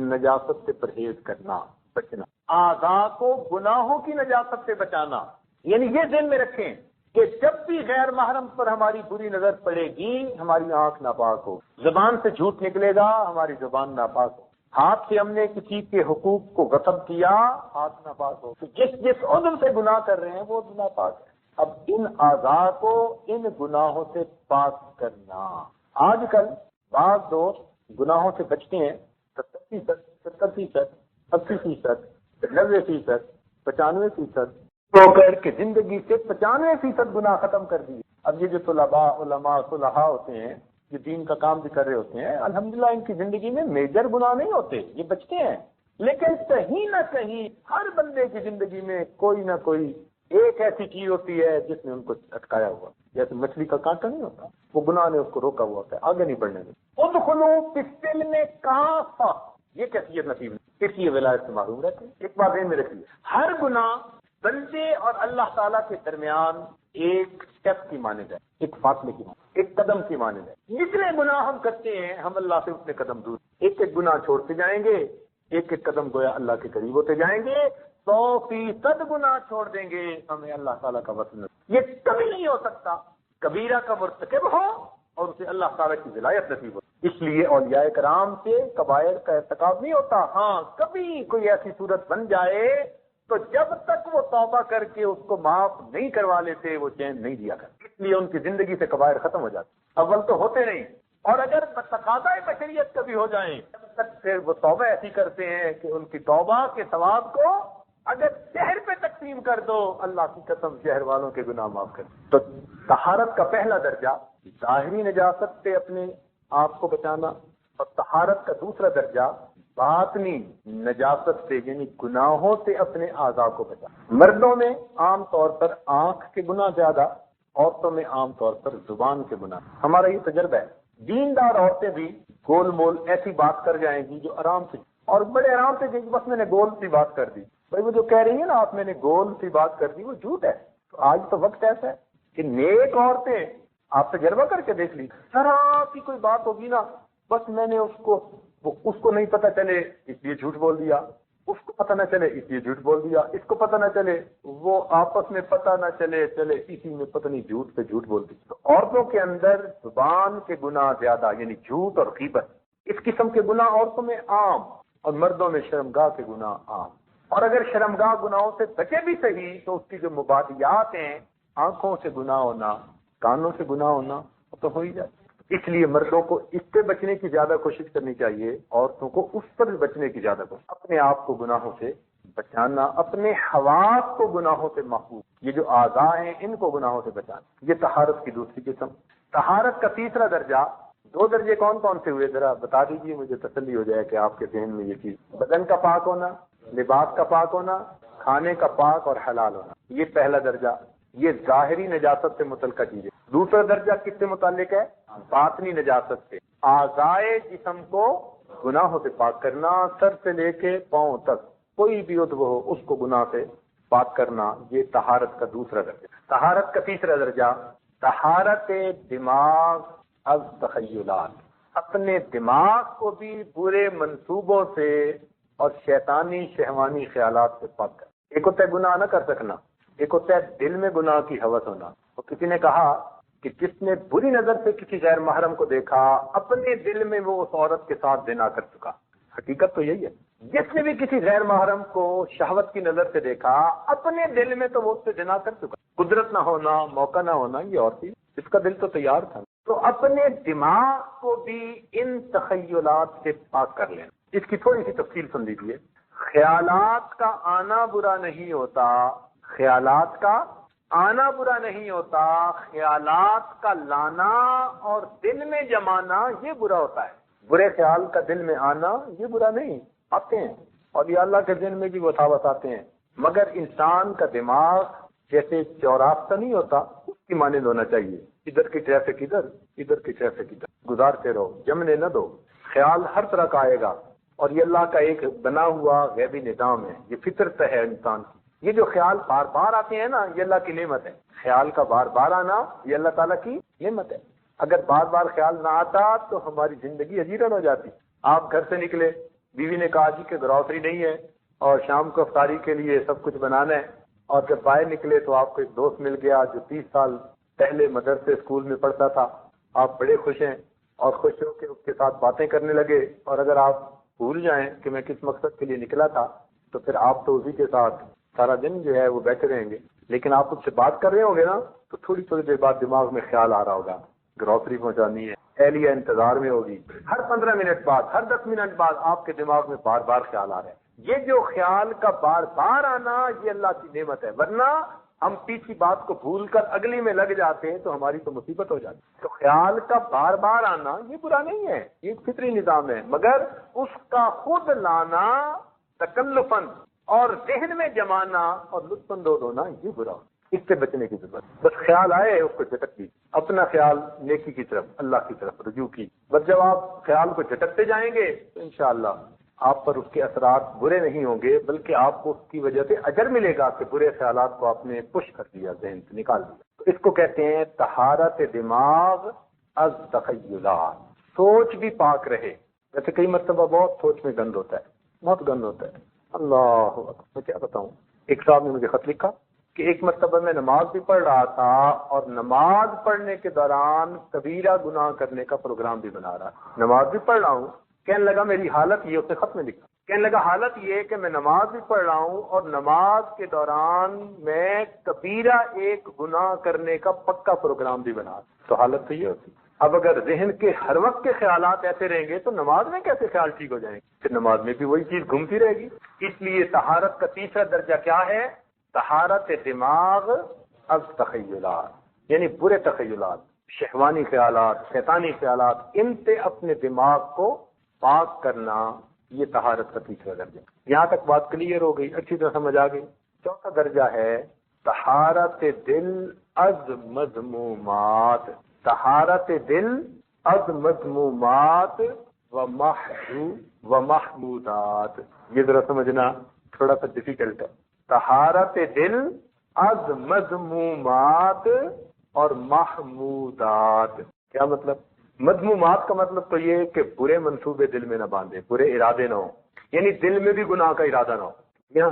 نجاست سے پرہیز کرنا، بچنا، اعضاء کو گناہوں کی نجاست سے بچانا۔ یعنی یہ ذہن میں رکھیں کہ جب بھی غیر محرم پر ہماری بری نظر پڑے گی ہماری آنکھ ناپاک ہو، زبان سے جھوٹ نکلے گا ہماری زبان ناپاک ہو، ہاتھ سے ہم نے کسی کے حقوق کو غصب کیا ہاتھ ناپاک ہو، تو جس عضو سے گناہ کر رہے ہیں وہ ناپاک ہے۔ اب ان اعضاء کو ان گناہوں سے پاک کرنا۔ آج کل بعض دوست گناہوں سے بچتے ہیں 70%، 70%، 80%، 90%، 95% ہو کر کے زندگی سے 95% گناہ ختم کر دیے۔ اب یہ جو طلباء، علماء، صلحاء ہوتے ہیں، جو دین کا کام بھی کر رہے ہوتے ہیں، الحمدللہ ان کی زندگی میں میجر گناہ نہیں ہوتے، یہ بچتے ہیں، لیکن کہیں نہ کہیں ہر بندے کی زندگی میں کوئی نہ کوئی ایک ایسی چیز ہوتی ہے جس نے ان کو اٹکایا ہوا، جیسے مچھلی کا کانٹا نہیں ہوتا، وہ گناہ نے اس کو روکا ہوا ہوتا ہے آگے نہیں بڑھنے میں۔ ادخلوا فی السلم کافہ، یہ کیفیت نصیب ہے، اس لیے ولایت سے محروم رہتے ہیں۔ ایک بات ذہن میں رکھیے، ہر گناہ بندے اور اللہ تعالیٰ کے درمیان ایک سٹیپ کی مانند ہے، ایک فاصلے کی مانند، ایک قدم کی مانند ہے۔ جتنے گناہ ہم کرتے ہیں ہم اللہ سے اتنے قدم دور، ایک ایک گناہ چھوڑتے جائیں گے، ایک ایک قدم گویا اللہ کے قریب ہوتے جائیں گے، 100% گناہ چھوڑ دیں گے، ہمیں اللہ تعالیٰ کا وصل۔ یہ کبھی نہیں ہو سکتا کبیرہ کا مرتکب ہو اور اسے اللہ تعالیٰ کی ولایت نصیب ہو۔ اس لیے اولیاء کرام سے کبائر کا ارتکاب نہیں ہوتا۔ ہاں کبھی کوئی ایسی صورت بن جائے تو جب تک وہ توبہ کر کے اس کو معاف نہیں کروا لیتے وہ چین نہیں دیا کرتے، اس لیے ان کی زندگی سے کبائر ختم ہو جاتے، اول تو ہوتے نہیں، اور اگر تقاضۂ بشریت کبھی ہو جائیں جب تک پھر وہ توبہ ایسی کرتے ہیں کہ ان کی توبہ کے ثواب کو اگر شہر پہ تقسیم کر دو اللہ کی قسم شہر والوں کے گناہ معاف کر۔ تو طہارت کا پہلا درجہ ظاہری نجاست سے اپنے آپ کو بچانا، اور طہارت کا دوسرا درجہ باطنی نجاست سے یعنی گناہوں سے اپنے اعضاء کو بچانا۔ مردوں میں عام طور پر آنکھ کے گناہ زیادہ، عورتوں میں عام طور پر زبان کے گناہ۔ ہمارا یہ تجربہ ہے، دیندار عورتیں بھی گول مول ایسی بات کر جائیں گی جو آرام سے، اور بڑے آرام سے کہ بس میں نے گول سی بات کر دی، بھائی وہ جو کہہ رہی ہے نا آپ میں نے گول سی بات کر دی وہ جھوٹ ہے۔ تو آج تو وقت ایسا ہے کہ نیک عورتیں، آپ تجربہ کر کے دیکھ لی، ذرا کی کوئی بات ہوگی نا بس میں نے اس کو نہیں پتہ چلے اس لیے جھوٹ بول دیا، اس کو پتہ نہ چلے اس لیے جھوٹ بول دیا، اس کو پتہ نہ چلے، وہ آپس میں پتہ نہ چلے اسی میں پتہ نہیں جھوٹ پہ جھوٹ بول دی۔ تو عورتوں کے اندر زبان کے گناہ زیادہ یعنی جھوٹ اور غیبت، اس قسم کے گناہ عورتوں میں عام، اور مردوں میں شرمگاہ کے گناہ عام۔ اور اگر شرمگاہ گناہوں سے بچے بھی صحیح تو اس کی جو مبادیات ہیں آنکھوں سے گناہ ہونا، کانوں سے گناہ ہونا تو ہو ہی جاتا. اس لیے مردوں کو اس سے بچنے کی زیادہ کوشش کرنی چاہیے، عورتوں کو اس پر بچنے کی زیادہ کوشش. اپنے آپ کو گناہوں سے بچانا، اپنے حواس کو گناہوں سے محفوظ، یہ جو اعضاء ہیں ان کو گناہوں سے بچانا، یہ طہارت کی دوسری قسم. طہارت کا تیسرا درجہ، دو درجے کون کون سے ہوئے ذرا بتا دیجئے، مجھے تسلی ہو جائے کہ آپ کے ذہن میں یہ چیز. بدن کا پاک ہونا، لباس کا پاک ہونا، کھانے کا پاک اور حلال ہونا، یہ پہلا درجہ. یہ ظاہری نجاست سے متعلقہ چیزیں. دوسرا درجہ کس سے متعلق ہے؟ باطنی نجاست سے. اعضائے جسم کو گناہوں سے پاک کرنا، سر سے لے کے پاؤں تک کوئی بھی عضو ہو اس کو گناہ سے پاک کرنا، یہ طہارت کا دوسرا درجہ. طہارت کا تیسرا درجہ، طہارت دماغ از تخیلات، اپنے دماغ کو بھی برے منصوبوں سے اور شیطانی شہوانی خیالات سے پاک کرنا. ایک ہوتا ہے گناہ نہ کر سکنا، ایک ہوتا ہے دل میں گناہ کی ہوس ہونا. اور کسی نے کہا کہ جس نے بری نظر سے کسی غیر محرم کو دیکھا، اپنے دل میں وہ اس عورت کے ساتھ زنا کر چکا. حقیقت تو یہی ہے. جس نے بھی کسی غیر محرم کو شہوت کی نظر سے دیکھا، اپنے دل میں تو وہ اس سے زنا کر چکا. قدرت نہ ہونا، موقع نہ ہونا، یہ اور چیز، اس کا دل تو تیار تھا. تو اپنے دماغ کو بھی ان تخیلات سے پاک کر لینا. اس کی تھوڑی سی تفصیل سن لیجیے. خیالات کا آنا برا نہیں ہوتا، خیالات کا آنا برا نہیں ہوتا، خیالات کا لانا اور دل میں جمانا یہ برا ہوتا ہے. برے خیال کا دل میں آنا یہ برا نہیں، آتے ہیں اور یہ اللہ کے دل میں بھی وساوس آتے ہیں، مگر انسان کا دماغ جیسے چوراستہ نہیں ہوتا اس کی مانند ہونا چاہیے. ادھر کی ٹریفک ادھر، ادھر کی ٹریفک ادھر، گزارتے رہو، جمنے نہ دو. خیال ہر طرح کا آئے گا اور یہ اللہ کا ایک بنا ہوا غیبی نظام ہے، یہ فطرت ہے انسان کی. یہ جو خیال بار بار آتے ہیں نا، یہ اللہ کی نعمت ہے. خیال کا بار بار آنا یہ اللہ تعالیٰ کی نعمت ہے. اگر بار بار خیال نہ آتا تو ہماری زندگی اجیرن ہو جاتی. آپ گھر سے نکلے، بیوی نے کہا جی کہ گروسری نہیں ہے اور شام کو افطاری کے لیے سب کچھ بنانا ہے، اور جب باہر نکلے تو آپ کو ایک دوست مل گیا جو 30 سال پہلے مدرسے اسکول میں پڑھتا تھا. آپ بڑے خوش ہیں اور خوش ہو کے اس کے ساتھ باتیں کرنے لگے، اور اگر آپ بھول جائیں کہ میں کس مقصد کے لیے نکلا تھا تو پھر آپ تو اسی کے ساتھ سارا دن جو ہے وہ بیٹھے رہیں گے. لیکن آپ اس سے بات کر رہے ہوں گے نا تو تھوڑی تھوڑی دیر بعد دماغ میں خیال آ رہا ہوگا، گروسری پہنچانی ہے، اہلیہ انتظار میں ہوگی. ہر 15 منٹ بعد، ہر 10 منٹ بعد آپ کے دماغ میں بار بار خیال آ رہے ہیں. یہ جو خیال کا بار بار آنا یہ اللہ کی نعمت ہے، ورنہ ہم پیچھے بات کو بھول کر اگلی میں لگ جاتے ہیں تو ہماری تو مصیبت ہو جاتی. تو خیال کا بار بار آنا یہ برا نہیں ہے، یہ ایک فطری نظام ہے، مگر اس کا خود لانا تکلفاً اور ذہن میں جمانا اور لطف اندوز ہونا یہ برا. اس سے بچنے کی ضرورت. بس خیال آئے اس کو جھٹک دی، اپنا خیال نیکی کی طرف، اللہ کی طرف رجوع کی. بس جب آپ خیال کو جھٹکتے جائیں گے تو انشاءاللہ آپ پر اس کے اثرات برے نہیں ہوں گے، بلکہ آپ کو اس کی وجہ سے اجر ملے گا کہ برے خیالات کو آپ نے پش کر دیا، ذہن سے نکال دیا. تو اس کو کہتے ہیں طہارت دماغ از تخیلات. سوچ بھی پاک رہے. ویسے کئی مرتبہ بہت سوچ میں گند ہوتا ہے، بہت گند ہوتا ہے. اللہ اکبر. میں کیا بتاؤں، ایک صاحب نے مجھے خط لکھا کہ ایک مرتبہ میں نماز بھی پڑھ رہا تھا اور نماز پڑھنے کے دوران کبیرہ گناہ کرنے کا پروگرام بھی بنا رہا. نماز بھی پڑھ رہا ہوں، کہنے لگا میری حالت یہ، اسے خط میں لکھا، کہنے لگا حالت یہ کہ میں نماز بھی پڑھ رہا ہوں اور نماز کے دوران میں کبیرہ ایک گناہ کرنے کا پکا پروگرام بھی بنا رہا. تو حالت تو یہ ہوتی. اب اگر ذہن کے ہر وقت کے خیالات ایسے رہیں گے تو نماز میں کیسے خیال ٹھیک ہو جائیں گے؟ پھر نماز میں بھی وہی چیز گھومتی رہے گی. اس لیے طہارت کا تیسرا درجہ کیا ہے؟ طہارت دماغ از تخیلات، یعنی برے تخیلات، شہوانی خیالات، شیطانی خیالات، ان سے اپنے دماغ کو پاک کرنا، یہ طہارت کا تیسرا درجہ. یہاں تک بات کلیئر ہو گئی، اچھی طرح سمجھ آ گئی. چوتھا درجہ ہے طہارت دل از مذمومات. طہارت دل از مذمومات و محمودات. یہ ذرا سمجھنا تھوڑا سا ڈیفیکلٹ ہے. طہارت دل از مذمومات اور محمودات. کیا مطلب؟ مذمومات کا مطلب تو یہ کہ برے منصوبے دل میں نہ باندھے، برے ارادے نہ ہوں، یعنی دل میں بھی گناہ کا ارادہ نہ ہو. یہاں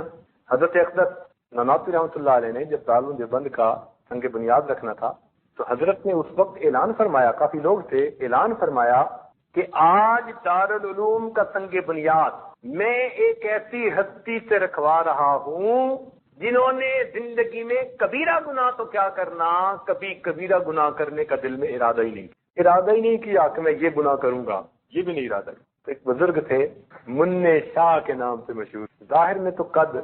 حضرت اقدس نانوتوی رحمۃ اللہ علیہ نے جب دارالعلوم دیوبند کا سنگ بنیاد رکھنا تھا تو حضرت نے اس وقت اعلان فرمایا، کافی لوگ تھے، اعلان فرمایا کہ آج دارالعلوم کا سنگ بنیاد میں ایک ایسی ہستی سے رکھوا رہا ہوں جنہوں نے زندگی میں کبیرہ گناہ تو کیا کرنا، کبھی کبیرہ گناہ کرنے کا دل میں ارادہ ہی نہیں کیا کہ میں یہ گناہ کروں گا، یہ بھی نہیں ارادہ کیا۔ ایک بزرگ تھے منع شاہ کے نام سے مشہور، ظاہر میں تو قد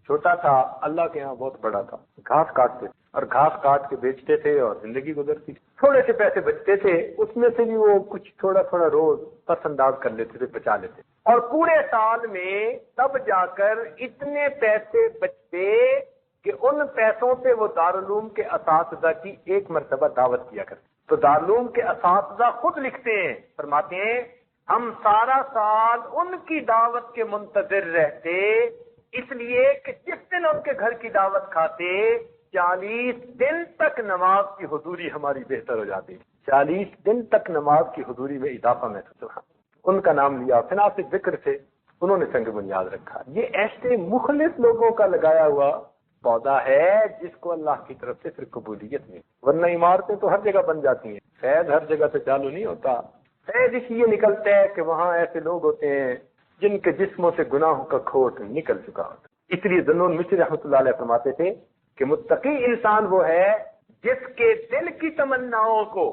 چھوٹا تھا، اللہ کے ہاں بہت بڑا تھا، گھاس کاٹتے اور گھاس کاٹ کے بیچتے تھے اور زندگی گزرتی، تھوڑے سے پیسے بچتے تھے، اس میں سے بھی وہ کچھ تھوڑا تھوڑا روز پس انداز کر لیتے تھے، بچا لیتے، اور پورے سال میں تب جا کر اتنے پیسے بچتے کہ ان پیسوں سے وہ دارالعلوم کے اساتذہ کی ایک مرتبہ دعوت کیا کرتے۔ تو دارالعلوم کے اساتذہ خود لکھتے ہیں، فرماتے ہیں ہم سارا سال ان کی دعوت کے منتظر رہتے، اس لیے کہ جس دن ان کے گھر کی دعوت کھاتے 40 دن تک نماز کی حضوری ہماری بہتر ہو جاتی، 40 دن تک نماز کی حضوری میں اضافہ محسوس ہوا۔ ان کا نام لیا، فناس ذکر سے انہوں نے سنگ بنیاد رکھا۔ یہ ایسے مخلص لوگوں کا لگایا ہوا پودا ہے جس کو اللہ کی طرف سے پھر قبولیت ملی، ورنہ عمارتیں تو ہر جگہ بن جاتی ہیں، فیض ہر جگہ سے چالو نہیں ہوتا۔ فیض اس لیے نکلتا ہے کہ وہاں ایسے لوگ ہوتے ہیں جن کے جسموں سے گناہوں کا کھوٹ نکل چکا ہوتا۔ اس لیے ذنون مصری رحمۃ اللہ علیہ فرماتے تھے کہ متقی انسان وہ ہے جس کے دل کی تمناؤں کو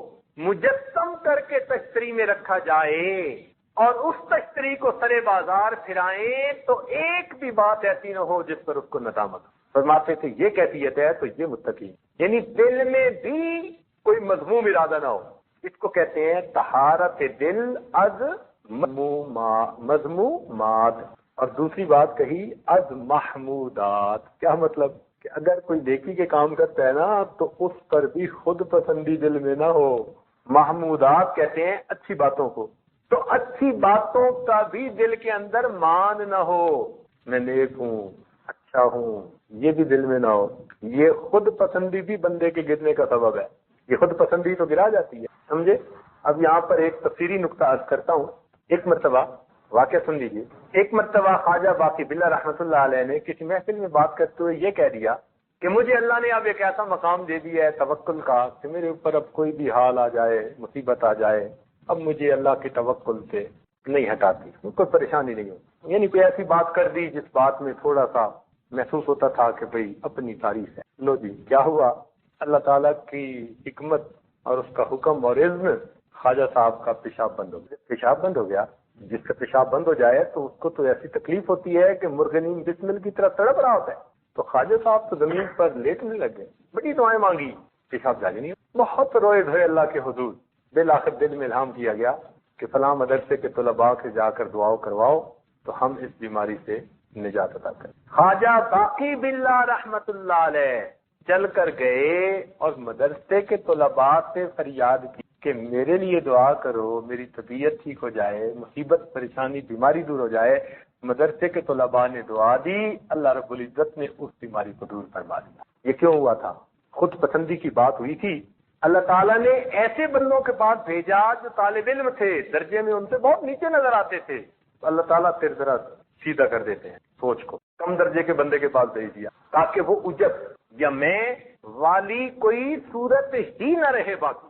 مجسم کر کے تشتری میں رکھا جائے اور اس تشتری کو سرے بازار پھرائیں تو ایک بھی بات ایسی نہ ہو جس پر اس کو ندامت ہو۔ فرماتے تھے یہ کیفیت ہے تو یہ متقی، یعنی دل میں بھی کوئی مذموم ارادہ نہ ہو، اس کو کہتے ہیں طہارت دل از مذمومات۔ اور دوسری بات کہی از محمودات، کیا مطلب کہ اگر کوئی نیکی کے کام کرتا ہے نا تو اس پر بھی خود پسندی دل میں نہ ہو۔ محمودات کہتے ہیں اچھی باتوں کو، تو اچھی باتوں کا بھی دل کے اندر مان نہ ہو، میں نیک ہوں، اچھا ہوں، یہ بھی دل میں نہ ہو۔ یہ خود پسندی بھی بندے کے گرنے کا سبب ہے، یہ خود پسندی تو گرا جاتی ہے، سمجھے؟ اب یہاں پر ایک تفسیری نقطہ عرض کرتا ہوں۔ ایک مرتبہ واقعہ سن لیجیے، ایک مرتبہ خواجہ باقی باللہ رحمۃ اللہ علیہ نے کسی محفل میں بات کرتے ہوئے یہ کہہ دیا کہ مجھے اللہ نے اب ایک ایسا مقام دے دیا ہے توکل کا کہ میرے اوپر اب کوئی بھی حال آ جائے، مصیبت آ جائے، اب مجھے اللہ کے توکل سے نہیں ہٹاتی، کوئی پریشانی نہیں ہوتی۔ یعنی کوئی ایسی بات کر دی جس بات میں تھوڑا سا محسوس ہوتا تھا کہ بھئی اپنی تعریف ہے، لو جی کیا ہوا، اللہ تعالیٰ کی حکمت اور اس کا حکم اور اذن، خواجہ صاحب کا پیشاب بند ہو گیا۔ پیشاب بند ہو گیا، جس کا پیشاب بند ہو جائے تو اس کو تو ایسی تکلیف ہوتی ہے کہ مرغنین بسمل کی طرح تڑپ رہا ہوتا ہے۔ تو خواجہ صاحب تو زمین پر لیٹنے لگ گئے، بڑی دعائیں مانگی، پیشاب جاری نہیں، بہت روئے دھوئے اللہ کے حضور۔ بالآخر دل میں الہام کیا گیا کہ فلاں مدرسے کے طلباء کے جا کر دعاؤں کرواؤ تو ہم اس بیماری سے نجات عطا کریں۔ خواجہ باقی باللہ رحمت اللہ علیہ چل کر گئے اور مدرسے کے طلباء سے فریاد کی کہ میرے لیے دعا کرو، میری طبیعت ٹھیک ہو جائے، مصیبت پریشانی بیماری دور ہو جائے۔ مدرسے کے طلباء نے دعا دی، اللہ رب العزت نے اس بیماری کو دور فرما دیا۔ یہ کیوں ہوا تھا؟ خود پسندی کی بات ہوئی تھی۔ اللہ تعالیٰ نے ایسے بندوں کے پاس بھیجا جو طالب علم تھے، درجے میں ان سے بہت نیچے نظر آتے تھے، اللہ تعالیٰ پھر ذرا سیدھا کر دیتے ہیں سوچ کو، کم درجے کے بندے کے پاس بھیج دیا تاکہ وہ عجب یا میں والی کوئی صورت ہی نہ رہے باقی۔